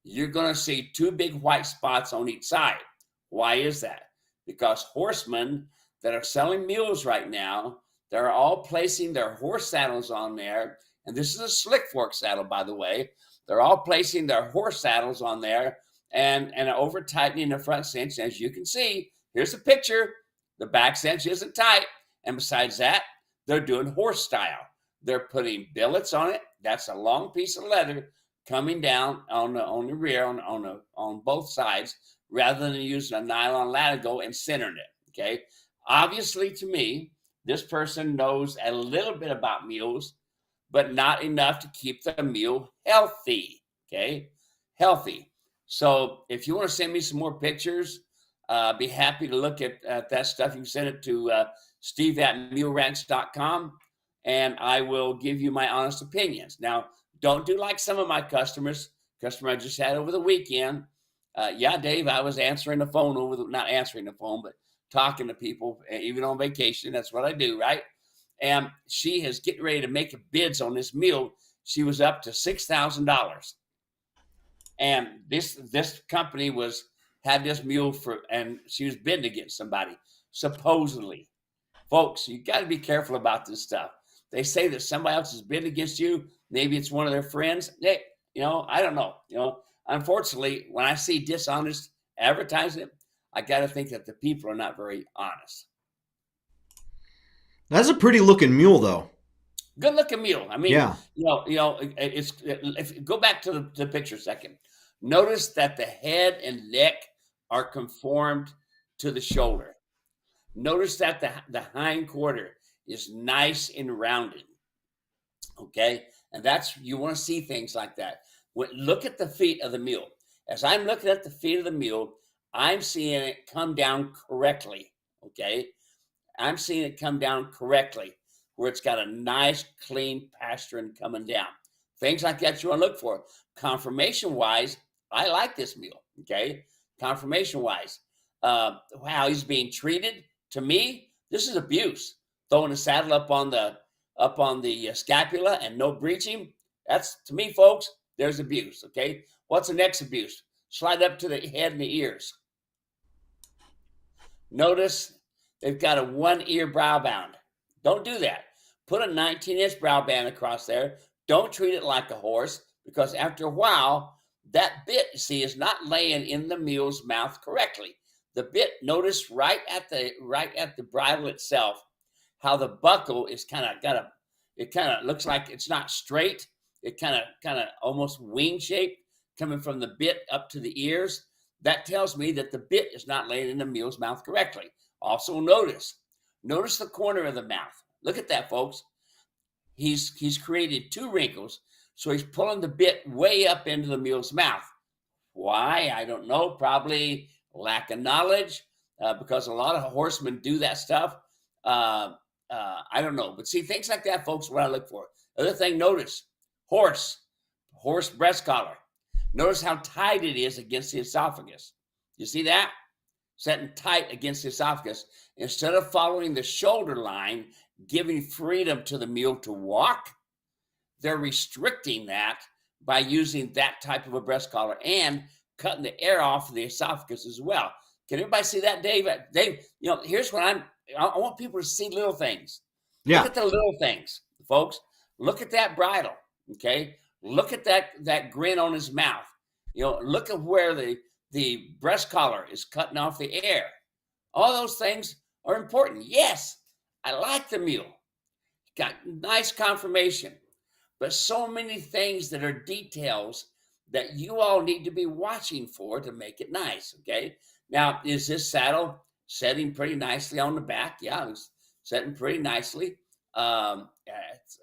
You're going to see two big white spots on each side. Why is that? Because horsemen that are selling mules right now, they're all placing their horse saddles on there. And this is a slick fork saddle, by the way. They're all placing their horse saddles on there and over tightening the front cinch. As you can see, here's a picture. The back cinch isn't tight. And besides that, they're doing horse style. They're putting billets on it. That's a long piece of leather coming down on the rear on both sides, rather than using a nylon latigo and centering it. Okay. Obviously, to me, this person knows a little bit about mules, but not enough to keep the mule healthy. Okay. Healthy. So if you want to send me some more pictures, be happy to look at that stuff. You can send it to steve@muleranch.com. And I will give you my honest opinions. Now, don't do like some of my customer I just had over the weekend. Yeah, Dave, I was answering the phone not answering the phone, but talking to people, even on vacation. That's what I do, right? And she is getting ready to make bids on this mule. She was up to $6,000. And this company had this mule and she was bidding against somebody, supposedly. Folks, you got to be careful about this stuff. They say that somebody else has bid against you. Maybe it's one of their friends. I don't know. Unfortunately, when I see dishonest advertising, I got to think that the people are not very honest. That's a pretty looking mule, though. Good looking mule. I mean, yeah. If go back to the picture a second. Notice that the head and neck are conformed to the shoulder. Notice that the hind quarter is nice and rounded. Okay. And you want to see things like that. Look at the feet of the mule. As I'm looking at the feet of the mule, I'm seeing it come down correctly. Okay. I'm seeing it come down correctly where it's got a nice, clean pasturing coming down. Things like that you want to look for. Confirmation wise, I like this mule. Okay. Confirmation wise, how he's being treated. To me, this is abuse. Throwing the saddle up on the scapula and no breeching. That's, to me, folks, there's abuse. Okay. What's the next abuse? Slide up to the head and the ears. Notice they've got a 1 ear brow band. Don't do that. Put a 19-inch brow band across there. Don't treat it like a horse, because after a while, that bit, you see, is not laying in the mule's mouth correctly. The bit, notice right at the bridle itself, how the buckle is kind of it kind of looks like it's not straight. It kind of almost wing shaped coming from the bit up to the ears. That tells me that the bit is not laying in the mule's mouth correctly. Also notice the corner of the mouth. Look at that, folks. He's created 2 wrinkles, so he's pulling the bit way up into the mule's mouth. Why? I don't know. Probably lack of knowledge, because a lot of horsemen do that stuff. I don't know. But see, things like that, folks, what I look for. Other thing, notice horse breast collar. Notice how tight it is against the esophagus. You see that? Setting tight against the esophagus. Instead of following the shoulder line, giving freedom to the mule to walk, they're restricting that by using that type of a breast collar and cutting the air off of the esophagus as well. Can everybody see that, Dave? Dave, here's what I want people to see little things. Yeah. Look at the little things, folks. Look at that bridle, okay? Look at that grin on his mouth. Look at where the breast collar is cutting off the air. All those things are important. Yes, I like the mule. Got nice conformation, but so many things that are details that you all need to be watching for to make it nice, okay? Now, is this saddle setting pretty nicely on the back? Yeah, it's setting pretty nicely.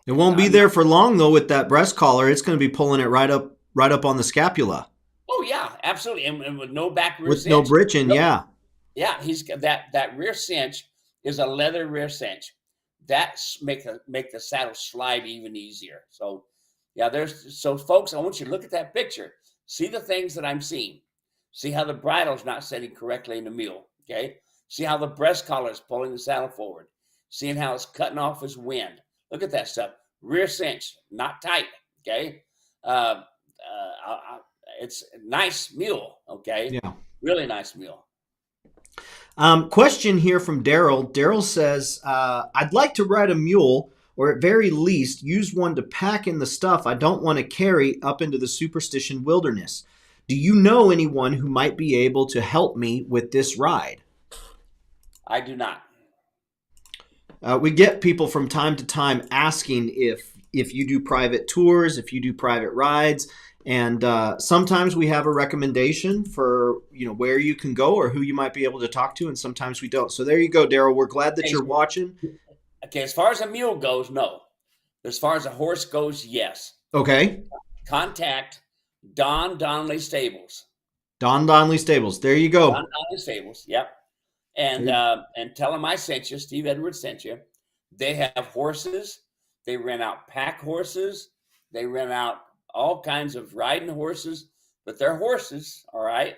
It won't be there for long, though, with that breast collar. It's going to be pulling it right up on the scapula. Oh, yeah, absolutely. And with no back rear with cinch. No britching, yeah. Yeah, he's got that rear cinch is a leather rear cinch. That make the saddle slide even easier. So, yeah, folks, I want you to look at that picture. See the things that I'm seeing. See how the bridle's not setting correctly in the mule, okay? See how the breast collar is pulling the saddle forward. Seeing how it's cutting off his wind. Look at that stuff. Rear cinch, not tight, okay? It's a nice mule, okay? Yeah. Really nice mule. Question here from Daryl. Daryl says, I'd like to ride a mule, or at very least use one to pack in the stuff I don't want to carry up into the superstition wilderness. Do you know anyone who might be able to help me with this ride? I do not. We get people from time to time asking if you do private tours, if you do private rides, and sometimes we have a recommendation for where you can go or who you might be able to talk to, and sometimes we don't. So there you go, Daryl. We're glad that you're watching. Okay, as far as a mule goes, no. As far as a horse goes, yes. Okay. Contact Don Donnelly Stables. Don Donnelly Stables. There you go. Don Donnelly Stables. Yep. And tell them I sent you. Steve Edwards sent you. They have horses. They rent out pack horses. They rent out all kinds of riding horses, but they're horses, all right.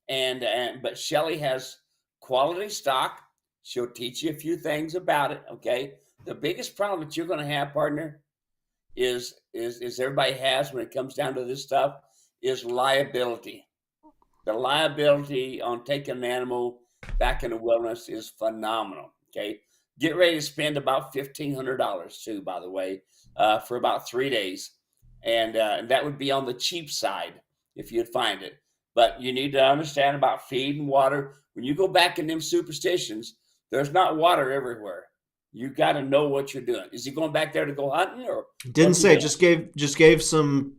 But Shelly has quality stock. She'll teach you a few things about it. Okay. The biggest problem that you're going to have, partner, is everybody has when it comes down to this stuff is liability. The liability on taking an animal back in the wilderness is phenomenal. Okay. Get ready to spend about $1,500 too, by the way, for about 3 days. And that would be on the cheap side if you'd find it. But you need to understand about feed and water. When you go back in them superstitions, there's not water everywhere. You got to know what you're doing. Is he going back there to go hunting or? Didn't say. Just gave some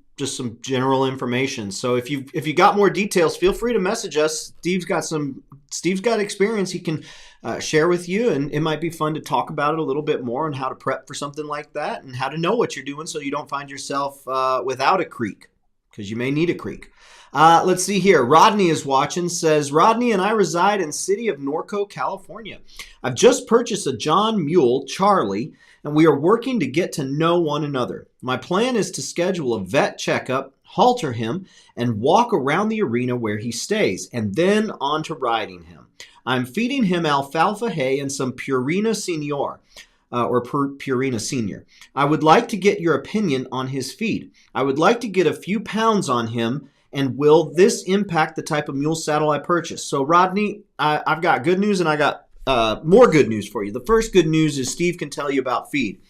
general information. So if you got more details, feel free to message us. Steve's got experience he can share with you, and it might be fun to talk about it a little bit more and how to prep for something like that and how to know what you're doing so you don't find yourself without a creek, because you may need a creek. Let's see here. Rodney is watching, says, Rodney and I reside in city of Norco, California. I've just purchased a John mule, Charlie, and we are working to get to know one another. My plan is to schedule a vet checkup, halter him, and walk around the arena where he stays, and then on to riding him. I'm feeding him alfalfa hay and some Purina Senior, Purina Senior. I would like to get your opinion on his feed. I would like to get a few pounds on him, and will this impact the type of mule saddle I purchase? So, Rodney, I've got good news and I got more good news for you. The first good news is Steve can tell you about feed.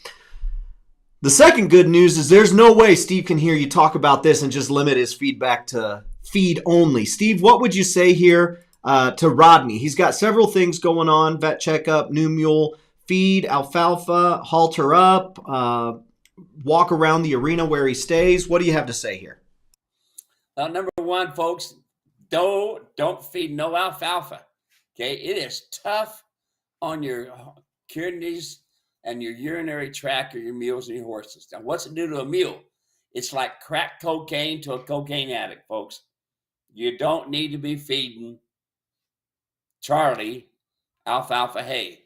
The second good news is there's no way Steve can hear you talk about this and just limit his feedback to feed only. Steve, what would you say here to Rodney? He's got several things going on: vet checkup, new mule, feed, alfalfa, halter up, walk around the arena where he stays. What do you have to say here? Number one, folks, don't feed no alfalfa. Okay, it is tough on your kidneys and your urinary tract or your mules and your horses. Now, what's it do to a mule? It's like crack cocaine to a cocaine addict, folks. You don't need to be feeding Charlie alfalfa hay.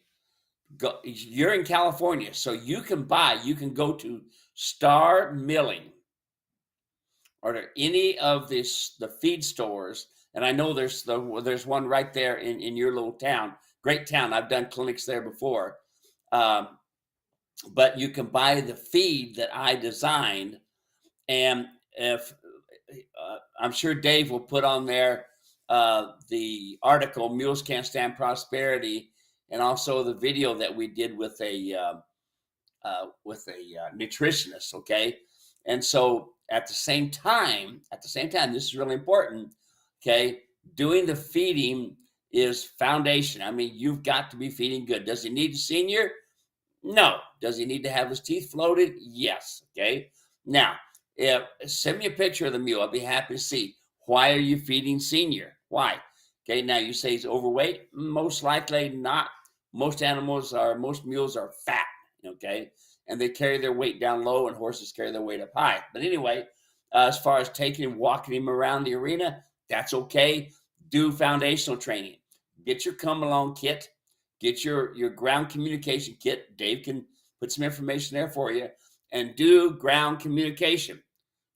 You're in California, so you can go to Star Milling or to any of the feed stores. And I know there's one right there in your little town. Great town. I've done clinics there before. But you can buy the feed that I designed. And if I'm sure Dave will put on there the article, Mules Can't Stand Prosperity, and also the video that we did with a nutritionist. Okay. And so at the same time, this is really important. Okay. Doing the feeding is foundation. I mean, you've got to be feeding good. Does he need a senior? No. Does he need to have his teeth floated? Yes. Okay. Now, send me a picture of the mule. I'll be happy to see. Why are you feeding senior? Why? Okay. Now you say he's overweight. Most likely not. Most mules are fat. Okay. And they carry their weight down low, and horses carry their weight up high. But anyway, as far as taking and walking him around the arena, that's okay. Do foundational training. Get your come along kit. Get your ground communication kit. Dave can put some information there for you. And do ground communication.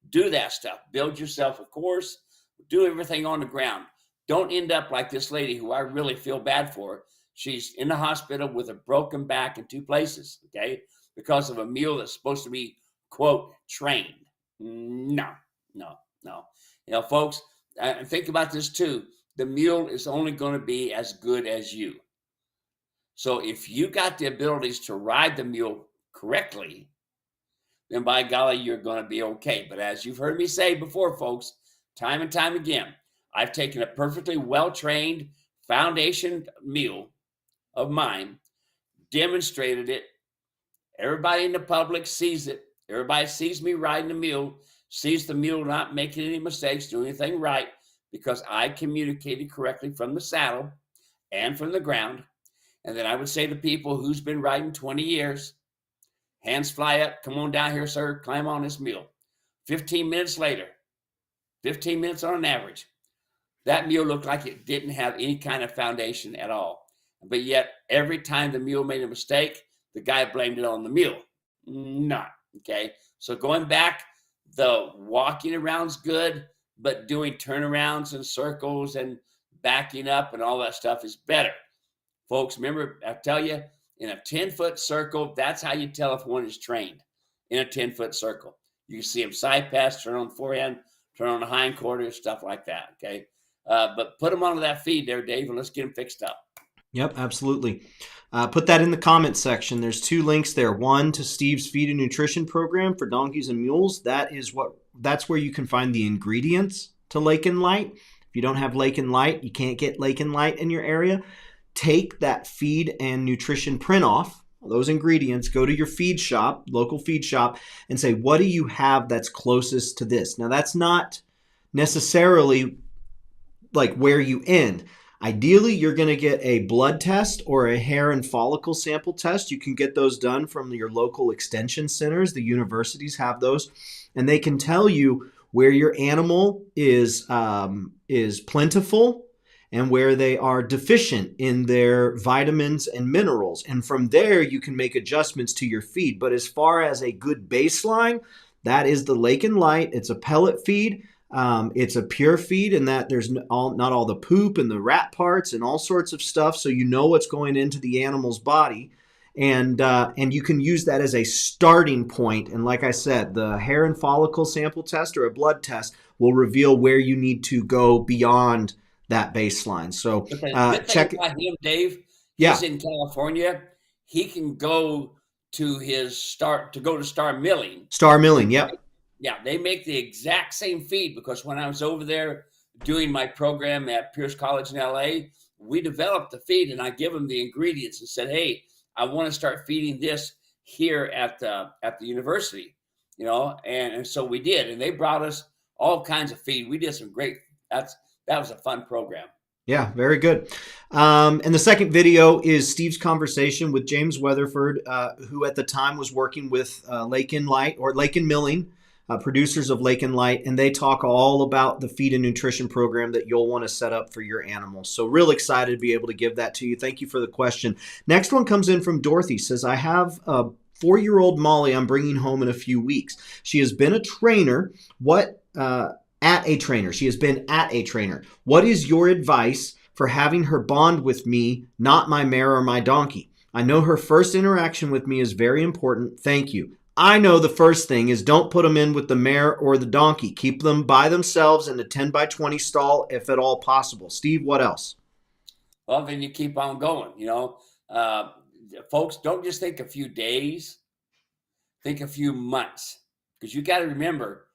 Do that stuff. Build yourself a course. Do everything on the ground. Don't end up like this lady who I really feel bad for. She's in the hospital with a broken back in 2 places, okay, because of a mule that's supposed to be, quote, trained. No. Folks, think about this too. The mule is only going to be as good as you. So if you got the abilities to ride the mule correctly, then by golly, you're going to be okay. But as you've heard me say before, folks, time and time again, I've taken a perfectly well-trained foundation mule of mine, demonstrated it. Everybody in the public sees it. Everybody sees me riding the mule, sees the mule not making any mistakes, doing anything right, because I communicated correctly from the saddle and from the ground. And then I would say to people who's been riding 20 years, hands fly up, come on down here, sir, climb on this mule. 15 minutes later, 15 minutes on an average, that mule looked like it didn't have any kind of foundation at all. But yet, every time the mule made a mistake, the guy blamed it on the mule. Not, okay? So going back, the walking around's good, but doing turnarounds and circles and backing up and all that stuff is better. Folks, remember, I tell you, in a 10-foot circle, that's how you tell if one is trained, in a 10-foot circle. You can see them side pass, turn on the forehand, turn on the hind quarters, stuff like that, okay? But put them onto that feed there, Dave, and let's get them fixed up. Yep, absolutely. Put that in the comments section. There's 2 links there. One to Steve's feed and nutrition program for donkeys and mules. That's where you can find the ingredients to Lake and Light. If you don't have Lake and Light, you can't get Lake and Light in your area. Take that feed and nutrition print off, those ingredients, go to your feed shop, local feed shop, and say, what do you have that's closest to this? Now, that's not necessarily like where you end. Ideally, you're going to get a blood test or a hair and follicle sample test. You can get those done from your local extension centers. The universities have those, and they can tell you where your animal is plentiful and where they are deficient in their vitamins and minerals. And from there, you can make adjustments to your feed. But as far as a good baseline, that is the Lake and Light. It's a pellet feed. It's a pure feed in that there's not all the poop and the rat parts and all sorts of stuff, so you know what's going into the animal's body, and you can use that as a starting point. And like I said, the hair and follicle sample test or a blood test will reveal where you need to go beyond that baseline. So check about him, Dave. Yeah. He's in California. He can go to go to Star Milling. Star Milling, yep. Yeah, they make the exact same feed, because when I was over there doing my program at Pierce College in LA, we developed the feed, and I give them the ingredients and said, "Hey, I want to start feeding this here at the university," and so we did, and they brought us all kinds of feed. We did some great. That was a fun program. Yeah, very good. And the second video is Steve's conversation with James Weatherford, who at the time was working with Lake and Light, or Lake and Milling, producers of Lake and Light, and they talk all about the feed and nutrition program that you'll want to set up for your animals. So real excited to be able to give that to you. Thank you for the question. Next one comes in from Dorothy. Says, I have a 4-year-old Molly I'm bringing home in a few weeks. She has been a trainer. She has been at a trainer. What is your advice for having her bond with me, not my mare or my donkey? I know her first interaction with me is very important. Thank you. I know the first thing is don't put them in with the mare or the donkey. Keep them by themselves in a 10 by 20 stall if at all possible. Steve, what else? Well, then you keep on going. Folks, don't just think a few days, think a few months, because you got to remember,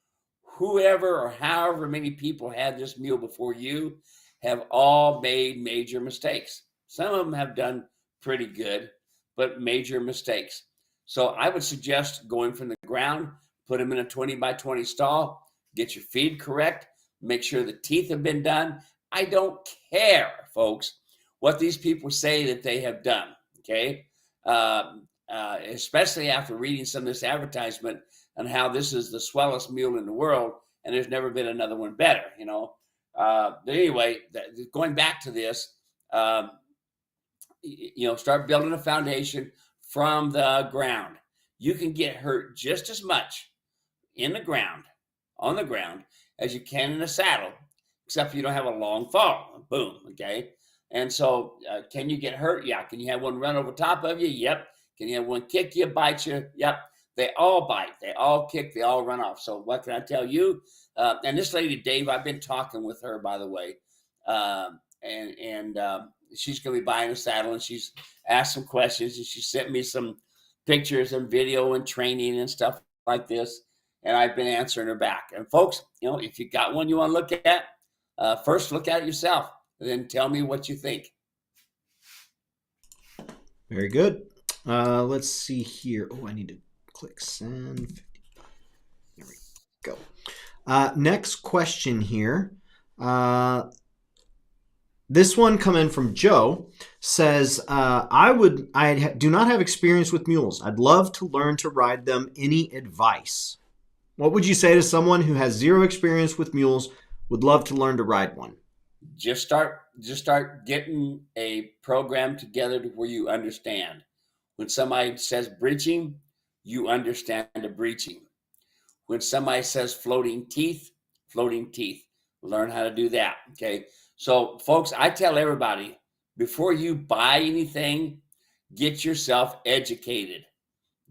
whoever or however many people had this mule before you have all made major mistakes. Some of them have done pretty good, but major mistakes. So I would suggest going from the ground, put them in a 20 by 20 stall, get your feed correct, make sure the teeth have been done. I don't care, folks, what these people say that they have done, okay? Especially after reading some of this advertisement on how this is the swellest mule in the world, and there's never been another one better, But anyway, going back to this, start building a foundation from the ground. You can get hurt just as much on the ground, as you can in a saddle, except you don't have a long fall. Boom, okay? And so can you get hurt? Yeah. Can you have one run over top of you? Yep. Can you have one kick you, bite you? Yep. They all bite, they all kick, they all run off. So what can I tell you? And this lady, Dave, I've been talking with her, by the way, and she's going to be buying a saddle, and she's asked some questions, and she sent me some pictures and video and training and stuff like this, and I've been answering her back. And folks, if you got one you want to look at, first look at it yourself, and then tell me what you think. Very good. Let's see here. Oh, I need to click send. There we go. Next question here. This one coming from Joe says, I do not have experience with mules. I'd love to learn to ride them. Any advice? What would you say to someone who has zero experience with mules, would love to learn to ride one? Just start getting a program together to where you understand. When somebody says breeching, you understand the breeching. When somebody says floating teeth, learn how to do that, okay? So, folks, I tell everybody, before you buy anything, get yourself educated.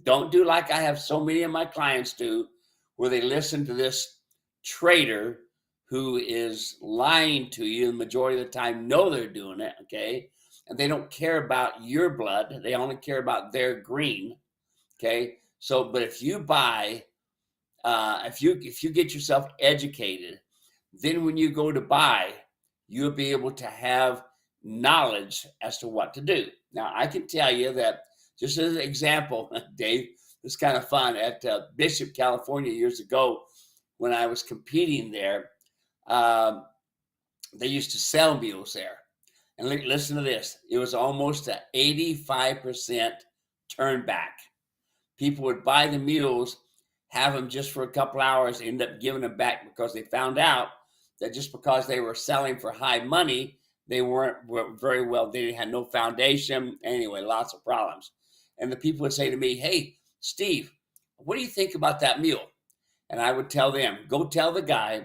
Don't do like I have so many of my clients do, where they listen to this trader who is lying to you the majority of the time, know they're doing it, okay? And they don't care about your blood. They only care about their green, okay? So, but if you buy, if you get yourself educated, then when you go to buy, you'll be able to have knowledge as to what to do. Now, I can tell you that, just as an example, Dave, it's kind of fun. At Bishop, California, years ago, when I was competing there, they used to sell mules there. And listen to this. It was almost an 85% turn back. People would buy the mules, have them just for a couple hours, end up giving them back because they found out that just because they were selling for high money, they weren't very well, they had no foundation. Anyway, lots of problems. And the people would say to me, hey, Steve, what do you think about that mule? And I would tell them, go tell the guy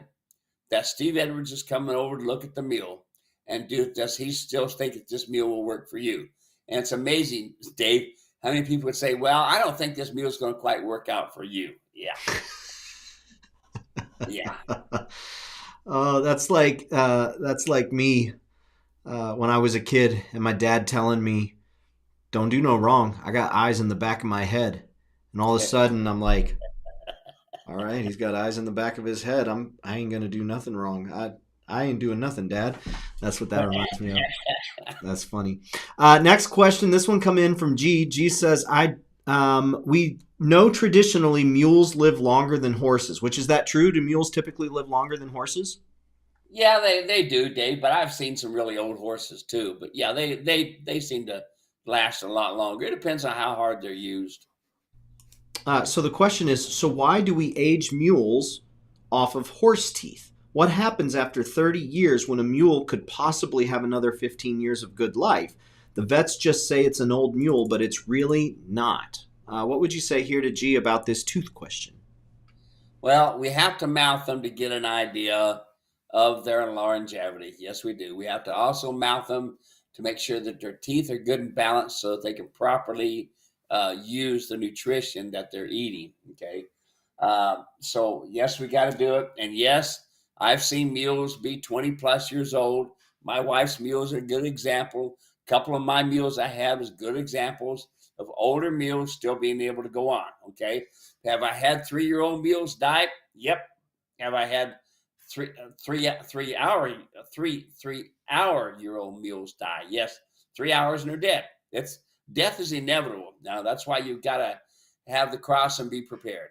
that Steve Edwards is coming over to look at the mule, and does he still think that this mule will work for you? And it's amazing, Dave, how many people would say, well, I don't think this mule is going to quite work out for you. Yeah. Yeah. That's like me when I was a kid and my dad telling me, don't do no wrong. I got eyes in the back of my head. And all of a sudden I'm like, all right, he's got eyes in the back of his head. I ain't gonna do nothing wrong. I ain't doing nothing, Dad. That's what that reminds me of. That's funny. Next question. This one come in from G. G says, we know traditionally mules live longer than horses, which is that true? Do mules typically live longer than horses? Yeah, they do, Dave. But I've seen some really old horses too. But yeah, they seem to last a lot longer. It depends on how hard they're used. So the question is, so why do we age mules off of horse teeth? What happens after 30 years when a mule could possibly have another 15 years of good life? The vets just say it's an old mule, but it's really not. What would you say here to G about this tooth question? Well, we have to mouth them to get an idea of their longevity. Yes, we do. We have to also mouth them to make sure that their teeth are good and balanced so that they can properly use the nutrition that they're eating. Okay. So, yes, we got to do it. And yes, I've seen mules be 20 plus years old. My wife's mules are a good example. A couple of my mules I have is good examples of older mules still being able to go on. Okay. Have I had 3-year-old mules die? Yep. Have I had three three three hour 3 hour year old mules die? Yes. 3 hours and they're dead. It's death is inevitable. Now that's why you've got to have the cross and be prepared.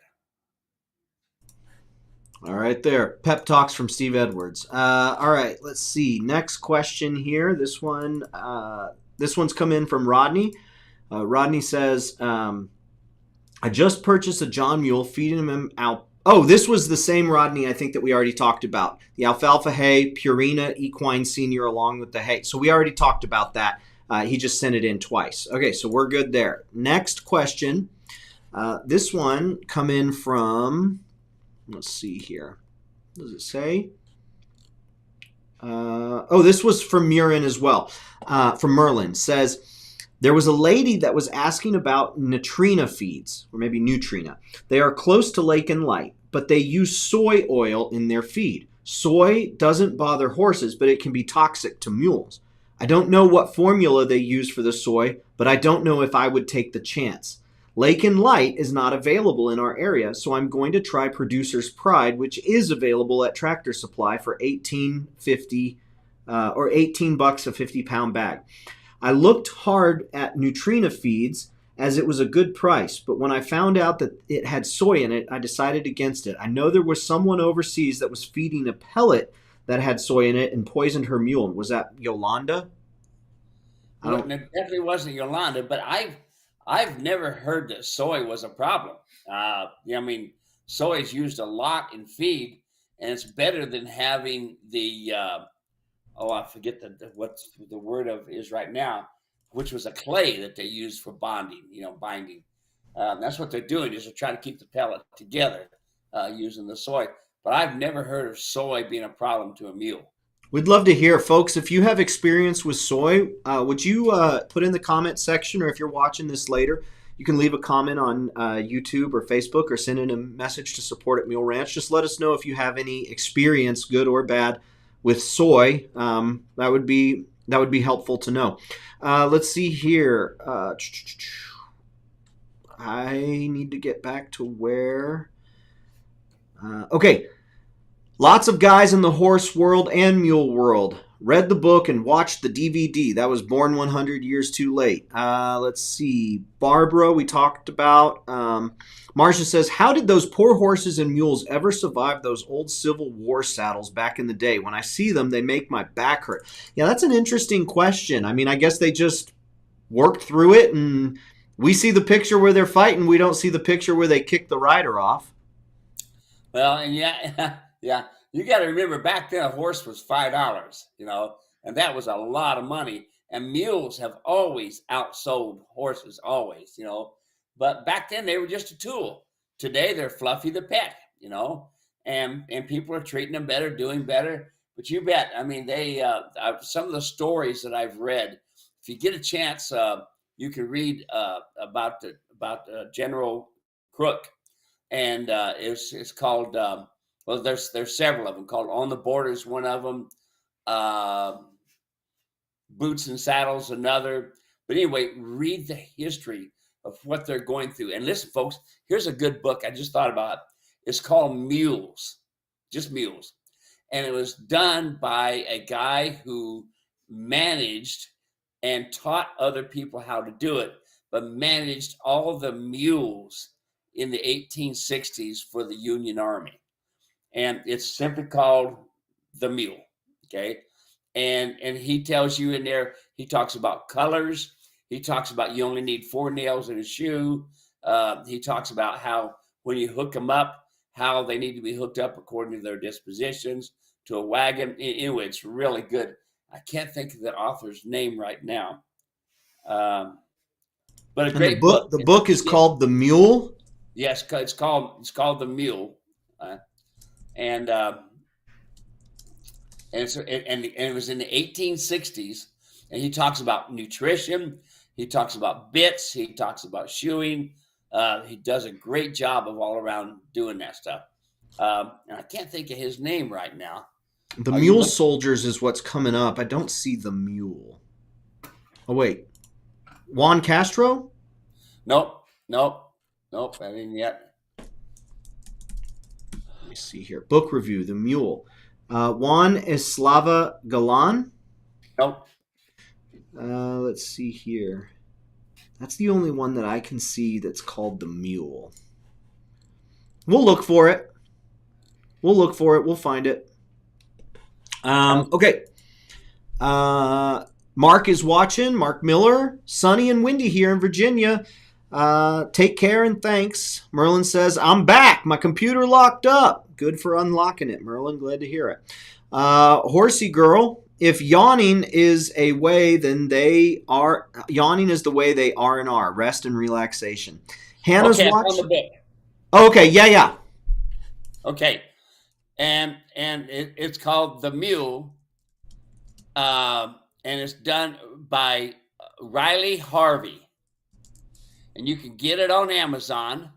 All right, there. Pep talks from Steve Edwards. All right, let's see. Next question here. This one's come in from Rodney. Rodney says, I just purchased a John Mule, feeding him out. Oh, this was the same Rodney I think that we already talked about. The alfalfa hay, Purina Equine Senior along with the hay. So we already talked about that. He just sent it in twice. Okay, so we're good there. Next question. This one come in from, let's see here. What does it say? This was from Murin as well. From Merlin. Says, there was a lady that was asking about Nutrina feeds, or maybe Nutrina. They are close to Lake and Light, but they use soy oil in their feed. Soy doesn't bother horses, but it can be toxic to mules. I don't know what formula they use for the soy, but I don't know if I would take the chance. Lake and Light is not available in our area, so I'm going to try Producer's Pride, which is available at Tractor Supply for $18.50 or $18 a 50-pound bag. I looked hard at Nutrina feeds as it was a good price, but when I found out that it had soy in it, I decided against it. I know there was someone overseas that was feeding a pellet that had soy in it and poisoned her mule. Was that Yolanda? I Well, don't. it definitely wasn't Yolanda, but I've never heard that soy was a problem. Yeah, I mean, soy is used a lot in feed, and it's better than having the I forget what the word of is right now, which was a clay that they used for bonding, binding. That's what they're doing is they're trying to keep the pellet together using the soy. But I've never heard of soy being a problem to a mule. We'd love to hear, folks. If you have experience with soy, would you put in the comment section, or if you're watching this later, you can leave a comment on YouTube or Facebook, or send in a message to support at Mule Ranch. Just let us know if you have any experience, good or bad, with soy. That would be helpful to know. Let's see here. I need to get back to where. Okay. Lots of guys in the horse world and mule world read the book and watched the DVD. That was Born 100 Years Too Late. Let's see. Barbara, we talked about. Marcia says, how did those poor horses and mules ever survive those old Civil War saddles back in the day? When I see them, they make my back hurt. Yeah, that's an interesting question. I mean, I guess they just worked through it, and we see the picture where they're fighting. We don't see the picture where they kick the rider off. Well, and yeah, yeah, you got to remember back then a horse was $5, and that was a lot of money. And mules have always outsold horses, always. But back then they were just a tool. Today they're Fluffy the pet, and people are treating them better, doing better. But you bet, I mean, they some of the stories that I've read. If you get a chance, you can read about General Crook, and it's called well, there's several of them called On the Borders, one of them, Boots and Saddles, another. But anyway, read the history of what they're going through. And listen, folks, here's a good book I just thought about. It's called Mules, just Mules. And it was done by a guy who managed and taught other people how to do it, but managed all the mules in the 1860s for the Union Army. And it's simply called The Mule. Okay. And he tells you in there, he talks about colors. He talks about you only need 4 nails in a shoe. He talks about how when you hook them up, how they need to be hooked up according to their dispositions to a wagon. Anyway, it's really good. I can't think of the author's name right now. But a great book. The book is called The Mule? Yes, it's called The Mule. And it was in the 1860s, and he talks about nutrition, he talks about bits, he talks about shoeing. He does a great job of all around doing that stuff. And I can't think of his name right now. The Mule Soldiers is what's coming up. I don't see The Mule. Oh, wait. Juan Castro? Nope. I didn't yet. Let me see here. Book review, The Mule. Juan Eslava Galan? Nope. Let's see here. That's the only one that I can see that's called The Mule. We'll look for it. We'll find it. Okay. Mark is watching. Mark Miller. Sunny and windy here in Virginia. Take care and thanks. Merlin says, I'm back. My computer locked up. Good for unlocking it, Merlin. Glad to hear it. Horsey Girl. If yawning is a way, then they are. Yawning is the way they are and are. Rest and relaxation. Hannah's watching. Okay, yeah. Okay, and it's called The Mule, and it's done by Riley Harvey, and you can get it on Amazon.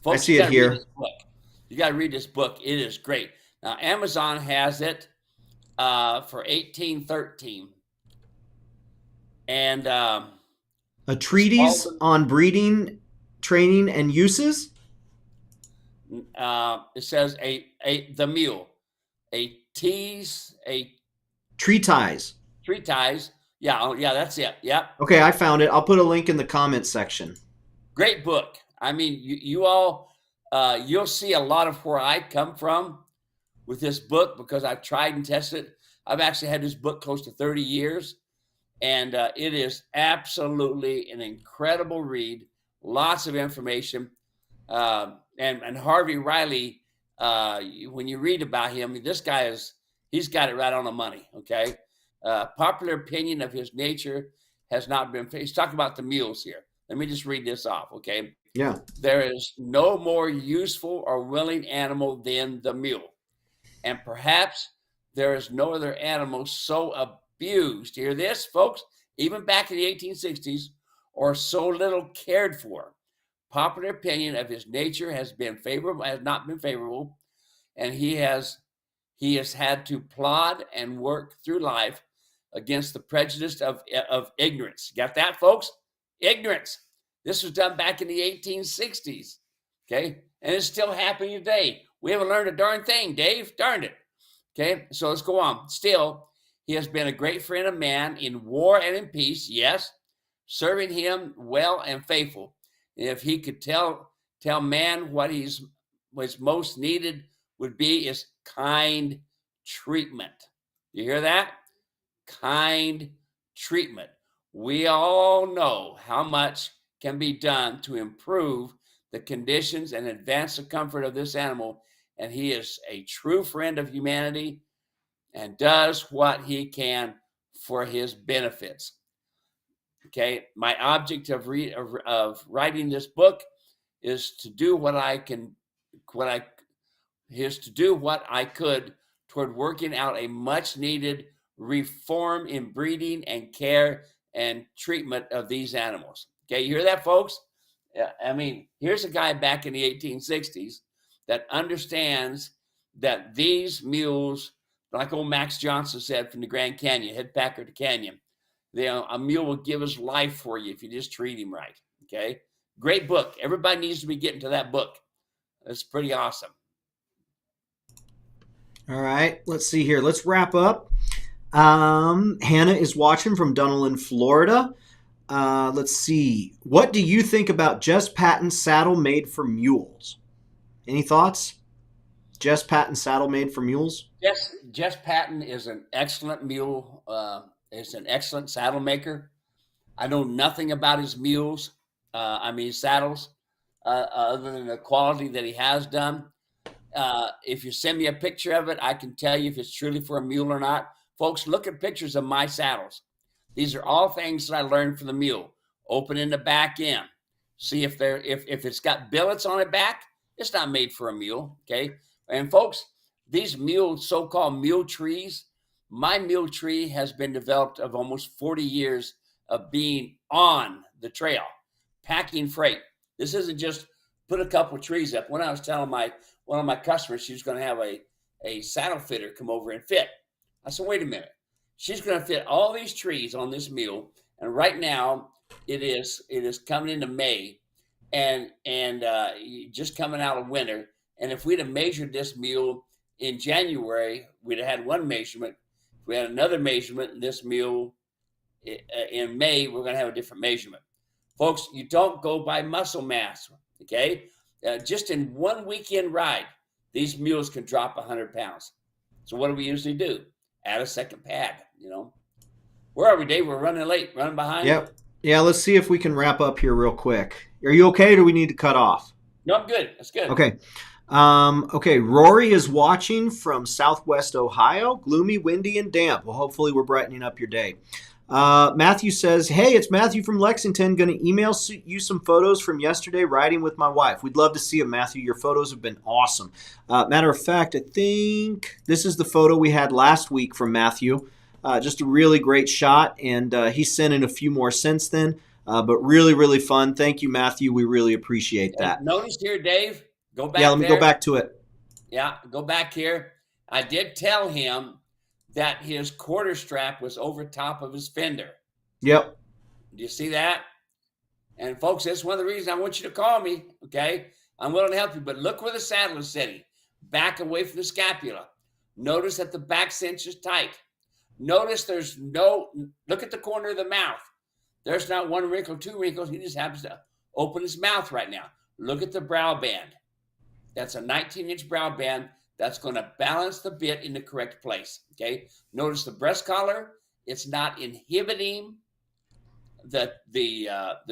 Folks, I see it here. You got to read this book. It is great. Now, Amazon has it for $18.13, and a treatise on breeding, training, and uses. It says The Mule, a treatise. Treatise. Yeah, that's it. Yep. Okay, I found it. I'll put a link in the comments section. Great book. I mean, you all, you'll see a lot of where I come from with this book because I've tried and tested it. I've actually had this book close to 30 years, and it is absolutely an incredible read. Lots of information. And Harvey Riley, when you read about him, this guy he's got it right on the money. Okay. Popular opinion of his nature has not been, he's talking about the mules here. Let me just read this off. Okay. Yeah. There is no more useful or willing animal than the mule. And perhaps there is no other animal so abused. Hear this, folks? Even back in the 1860s, or so little cared for. Popular opinion of his nature has not been favorable, and he has had to plod and work through life against the prejudice of ignorance. Got that, folks? Ignorance. This was done back in the 1860s, okay? And it's still happening today. We haven't learned a darn thing, Dave. Darned it. Okay, so let's go on. Still, he has been a great friend of man in war and in peace, yes, serving him well and faithful. And if he could tell man what's most needed would be is kind treatment. You hear that? Kind treatment. We all know how much can be done to improve the conditions and advance the comfort of this animal. And he is a true friend of humanity and does what he can for his benefits. Okay, my object of writing this book is to do what I could toward working out a much needed reform in breeding and care and treatment of these animals. Okay, you hear that, folks? I mean, here's a guy back in the 1860s that understands that these mules, like old Max Johnson said from the Grand Canyon, head packer to Canyon. A mule will give his life for you if you just treat him right. Okay, great book. Everybody needs to be getting to that book. It's pretty awesome. All right, let's see here. Let's wrap up. Hannah is watching from Dunedin, Florida. Let's see. What do you think about Jess Patten's saddle made for mules? Any thoughts? Jess Patten saddle made for mules? Jess Patten is an excellent mule. Is an excellent saddle maker. I know nothing about his mules. Saddles, other than the quality that he has done. If you send me a picture of it, I can tell you if it's truly for a mule or not. Folks, look at pictures of my saddles. These are all things that I learned from the mule. Opening the back end. See if it's got billets on it back, it's not made for a mule. Okay. And folks, these so-called mule trees, my mule tree has been developed of almost 40 years of being on the trail, packing freight. This isn't just put a couple of trees up. When I was telling one of my customers she was going to have a saddle fitter come over and fit, I said, wait a minute. She's going to fit all these trees on this mule, and right now it is coming into May, and just coming out of winter. And if we'd have measured this mule in January, we'd have had one measurement. If we had another measurement in this mule in May, we're going to have a different measurement. Folks, you don't go by muscle mass, okay? Just in one weekend ride, these mules can drop 100 pounds. So what do we usually do? Add a second pad, Where are we, Dave? We're running late, running behind. Yep. Yeah, let's see if we can wrap up here real quick. Are you okay, or do we need to cut off? No, I'm good. That's good. Okay. Okay, Rory is watching from Southwest Ohio. Gloomy, windy, and damp. Well, hopefully we're brightening up your day. Matthew says, hey, it's Matthew from Lexington. Going to email you some photos from yesterday riding with my wife. We'd love to see them, Matthew. Your photos have been awesome. Matter of fact, I think this is the photo we had last week from Matthew. Just a really great shot, and he's sent in a few more since then. But really, really fun. Thank you, Matthew. We really appreciate that. Notice here, Dave. Go back. Yeah, let me go back to it. Yeah, go back here. I did tell him that his quarter strap was over top of his fender. Yep. Do you see that? And folks, that's one of the reasons I want you to call me, okay? I'm willing to help you, but look where the saddle is sitting. Back away from the scapula. Notice that the back cinch is tight. Notice look at the corner of the mouth. There's not one wrinkle, two wrinkles. He just happens to open his mouth right now. Look at the brow band. That's a 19-inch brow band. That's going to balance the bit in the correct place, okay? Notice the breast collar. It's not inhibiting the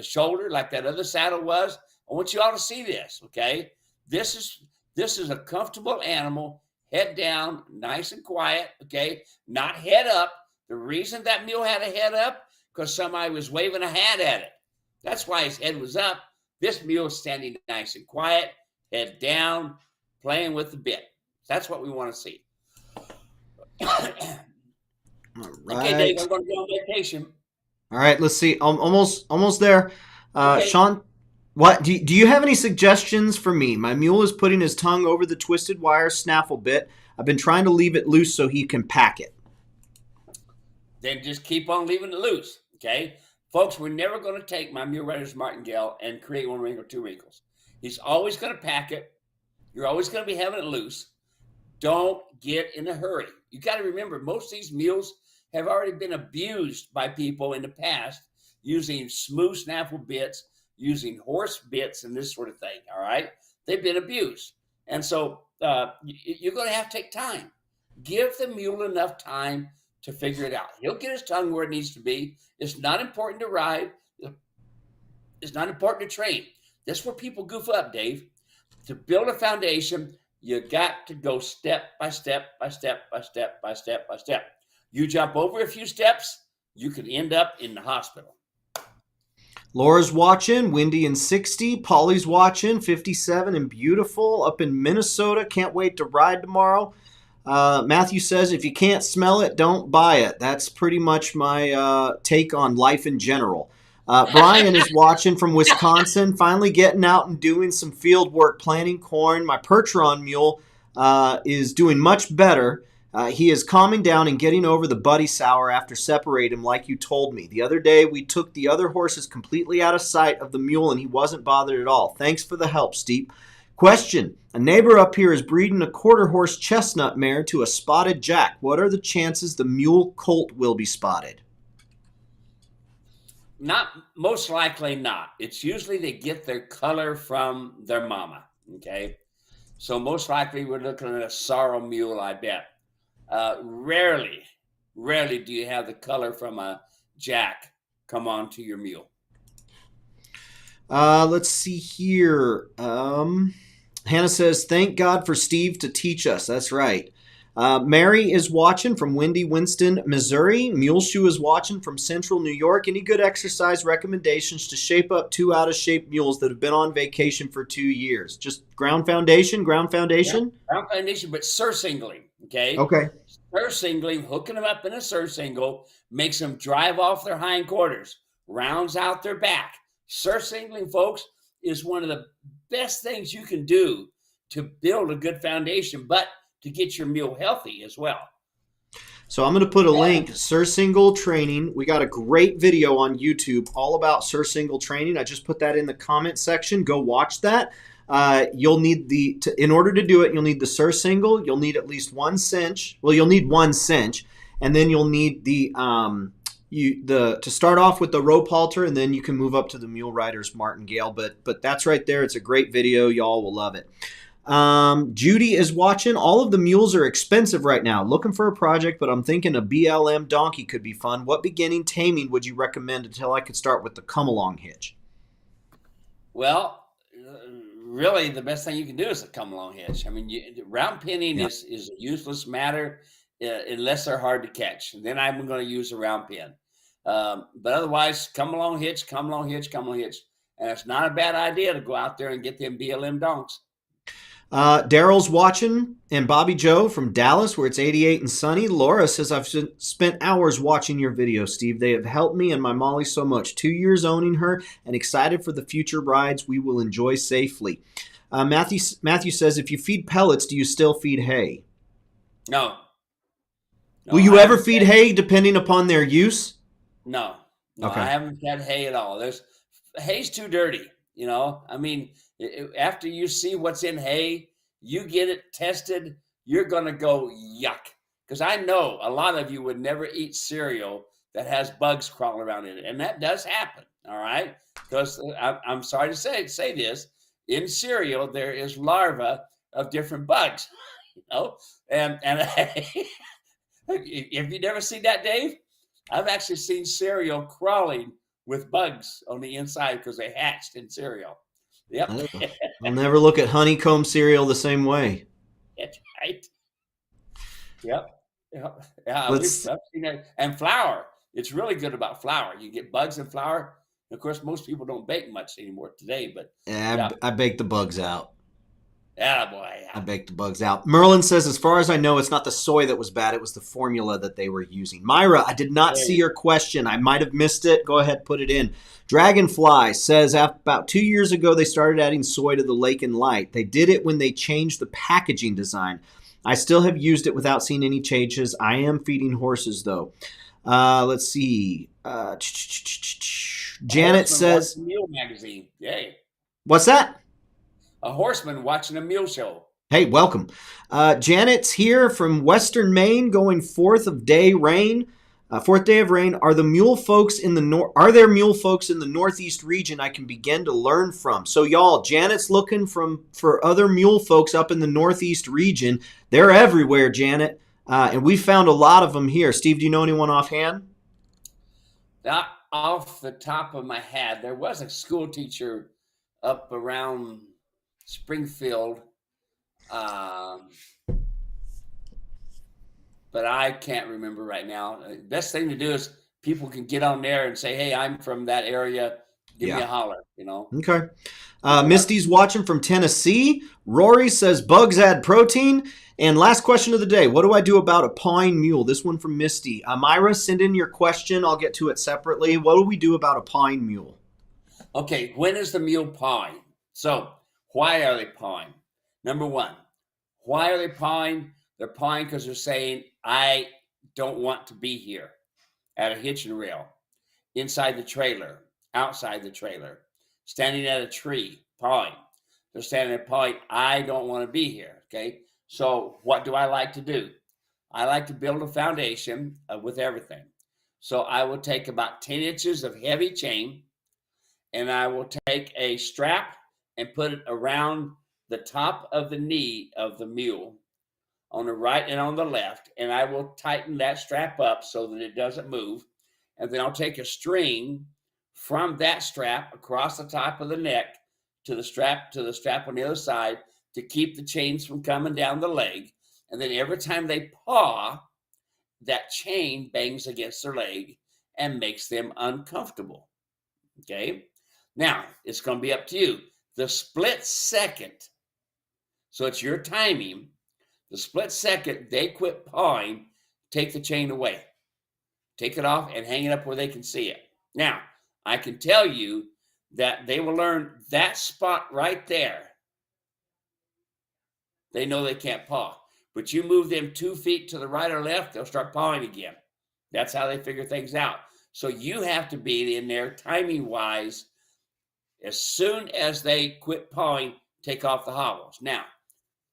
shoulder like that other saddle was. I want you all to see this, okay? This is a comfortable animal, head down, nice and quiet, okay? Not head up. The reason that mule had a head up, because somebody was waving a hat at it. That's why his head was up. This mule is standing nice and quiet, head down, playing with the bit. That's what we want to see. All right. Okay, Dave, I'm going to go on vacation. All right, let's see. Almost there. Okay. Sean, what do you have any suggestions for me? My mule is putting his tongue over the twisted wire snaffle bit. I've been trying to leave it loose so he can pack it. Then just keep on leaving it loose, okay? Folks, we're never going to take my mule rider's martingale and create one wrinkle, two wrinkles. He's always going to pack it. You're always going to be having it loose. Don't get in a hurry. You got to remember, most of these mules have already been abused by people in the past using smooth snaffle bits, using horse bits, and this sort of thing, all right? They've been abused. And so you're going to have to take time. Give the mule enough time to figure it out. He'll get his tongue where it needs to be. It's not important to ride. It's not important to train. That's where people goof up, Dave. To build a foundation, you got to go step by step by step by step by step by step. You jump over a few steps, you could end up in the hospital. Laura's watching, windy and 60. Polly's watching, 57 and beautiful, up in Minnesota. Can't wait to ride tomorrow. Matthew says, if you can't smell it, don't buy it. That's pretty much my take on life in general. Brian is watching from Wisconsin, finally getting out and doing some field work, planting corn. My Percheron mule is doing much better. He is calming down and getting over the buddy sour after separating him like you told me. The other day, we took the other horses completely out of sight of the mule, and he wasn't bothered at all. Thanks for the help, Steve. Question. A neighbor up here is breeding a quarter-horse chestnut mare to a spotted jack. What are the chances the mule colt will be spotted? Not most likely not. It's usually they get their color from their mama. Okay, so most likely we're looking at a sorrel mule, I bet. Rarely do you have the color from a jack come on to your mule. Let's see here. Hannah says, thank God for Steve to teach us. That's right. Mare is watching from Windy Winston, Missouri. Muleshoe is watching from Central New York. Any good exercise recommendations to shape up 2 out-of-shape mules that have been on vacation for 2 years? Just ground foundation? Yeah, ground foundation, but sursingling, okay? Okay. Sursingling, hooking them up in a surcingle, makes them drive off their hindquarters, rounds out their back. Sursingling, folks, is one of the best things you can do to build a good foundation, but to get your mule healthy as well. So I'm going to put a link, surcingle training. We got a great video on YouTube all about surcingle training. I just put that in the comment section. Go watch that. You'll need in order to do it, you'll need the surcingle. You'll need at least 1 cinch. Well, you'll need 1 cinch, and then you'll need to start off with the rope halter, and then you can move up to the mule rider's martingale. But that's right there. It's a great video. Y'all will love it. Judy is watching. All of the mules are expensive right now. Looking for a project, but I'm thinking a BLM donkey could be fun. What beginning taming would you recommend until I could start with the come-along hitch? Well, really, the best thing you can do is a come-along hitch. I mean, round pinning is a useless matter unless they're hard to catch. And then I'm going to use a round pin. But otherwise, come-along hitch. And it's not a bad idea to go out there and get them BLM donks. Daryl's watching, and Bobby Joe from Dallas, where it's 88 and sunny. Laura says, I've spent hours watching your videos, Steve. They have helped me and my Molly so much. 2 years owning her and excited for the future rides we will enjoy safely. Matthew says, if you feed pellets, do you still feed hay? No. Will you ever feed hay depending upon their use? No. Okay. I haven't fed hay at all. Hay's too dirty. You know, I mean, after you see what's in hay, you get it tested, you're going to go yuck. Because I know a lot of you would never eat cereal that has bugs crawling around in it. And that does happen. All right. Because I'm sorry to say this, in cereal, there is larvae of different bugs, you know, and if you never seen that, Dave, I've actually seen cereal crawling with bugs on the inside because they hatched in cereal. Yep. I'll never look at honeycomb cereal the same way. That's right. Yep. Yeah, I've seen that. And flour. It's really good about flour. You get bugs in flour. Of course, most people don't bake much anymore today, but I bake the bugs out. Yeah, boy. Yeah. I baked the bugs out. Merlin says, as far as I know, it's not the soy that was bad. It was the formula that they were using. Myra, I did not see your question. I might have missed it. Go ahead, put it in. Dragonfly says, about 2 years ago, they started adding soy to the Lake and Light. They did it when they changed the packaging design. I still have used it without seeing any changes. I am feeding horses, though. Let's see. Janet says, Mule magazine. Yay. What's that? A horseman watching a mule show. Hey, welcome. Janet's here from Western Maine, going fourth day of rain. Are the mule folks in the Are there mule folks in the Northeast region I can begin to learn from? So, y'all, Janet's looking for other mule folks up in the Northeast region. They're everywhere, Janet, and we found a lot of them here. Steve, do you know anyone offhand? Not off the top of my head. There was a school teacher up around Springfield, but I can't remember right now. Best thing to do is people can get on there and say, hey, I'm from that area. Give me a holler, you know. Okay. Misty's watching from Tennessee. Rory says bugs add protein. And last question of the day, what do I do about a pawing mule? This one from Misty. Myra, send in your question. I'll get to it separately. What do we do about a pawing mule? Okay, when is the mule pawing? So, why are they pawing? Number one, why are they pawing? They're pawing because they're saying, I don't want to be here at a hitching rail, inside the trailer, outside the trailer, standing at a tree, pawing. They're standing there pawing, I don't want to be here, okay? So what do I like to do? I like to build a foundation with everything. So I will take about 10 inches of heavy chain, and I will take a strap and put it around the top of the knee of the mule on the right and on the left, and I will tighten that strap up so that it doesn't move. And then I'll take a string from that strap across the top of the neck to the strap on the other side to keep the chains from coming down the leg. And then every time they paw, that chain bangs against their leg and makes them uncomfortable. Okay? Now, it's going to be up to you. The split second, so it's your timing, the split second they quit pawing, take the chain away. Take it off and hang it up where they can see it. Now, I can tell you that they will learn that spot right there. They know they can't paw. But you move them 2 feet to the right or left, they'll start pawing again. That's how they figure things out. So you have to be in there timing-wise. As soon as they quit pawing, take off the hobbles. Now,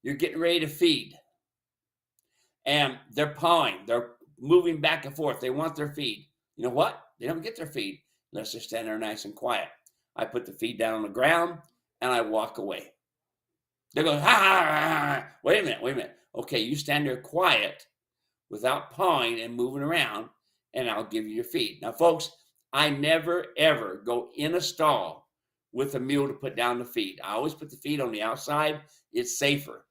you're getting ready to feed. And they're pawing. They're moving back and forth. They want their feed. You know what? They don't get their feed unless they're standing there nice and quiet. I put the feed down on the ground, and I walk away. They go, ha, ha, ha, ha. Wait a minute. Okay, you stand there quiet without pawing and moving around, and I'll give you your feed. Now, folks, I never, ever go in a stall with a mule to put down the feed. I always put the feed on the outside. It's safer.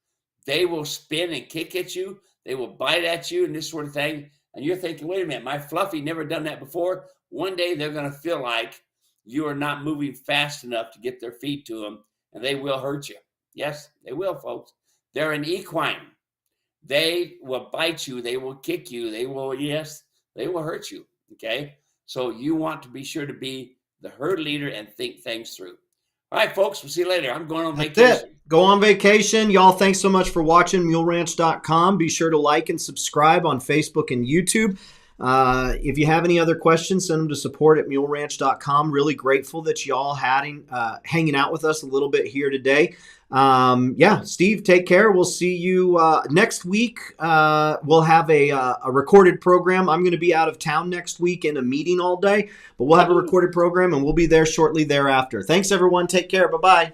They will spin and kick at you. They will bite at you and this sort of thing. And you're thinking, wait a minute, my Fluffy never done that before. One day they're going to feel like you are not moving fast enough to get their feet to them, and they will hurt you. Yes, they will, folks. They're an equine. They will bite you. They will kick you. They will hurt you. Okay? So you want to be sure to be the herd leader and think things through. All right, folks, we'll see you later. I'm going on vacation. That's it. Go on vacation. Y'all, thanks so much for watching MuleRanch.com. Be sure to like and subscribe on Facebook and YouTube. If you have any other questions, send them to support@muleranch.com. Really grateful that y'all hanging out with us a little bit here today. Steve, take care. We'll see you next week. We'll have a recorded program. I'm going to be out of town next week in a meeting all day, but we'll have a recorded program, and we'll be there shortly thereafter. Thanks, everyone. Take care. Bye-bye.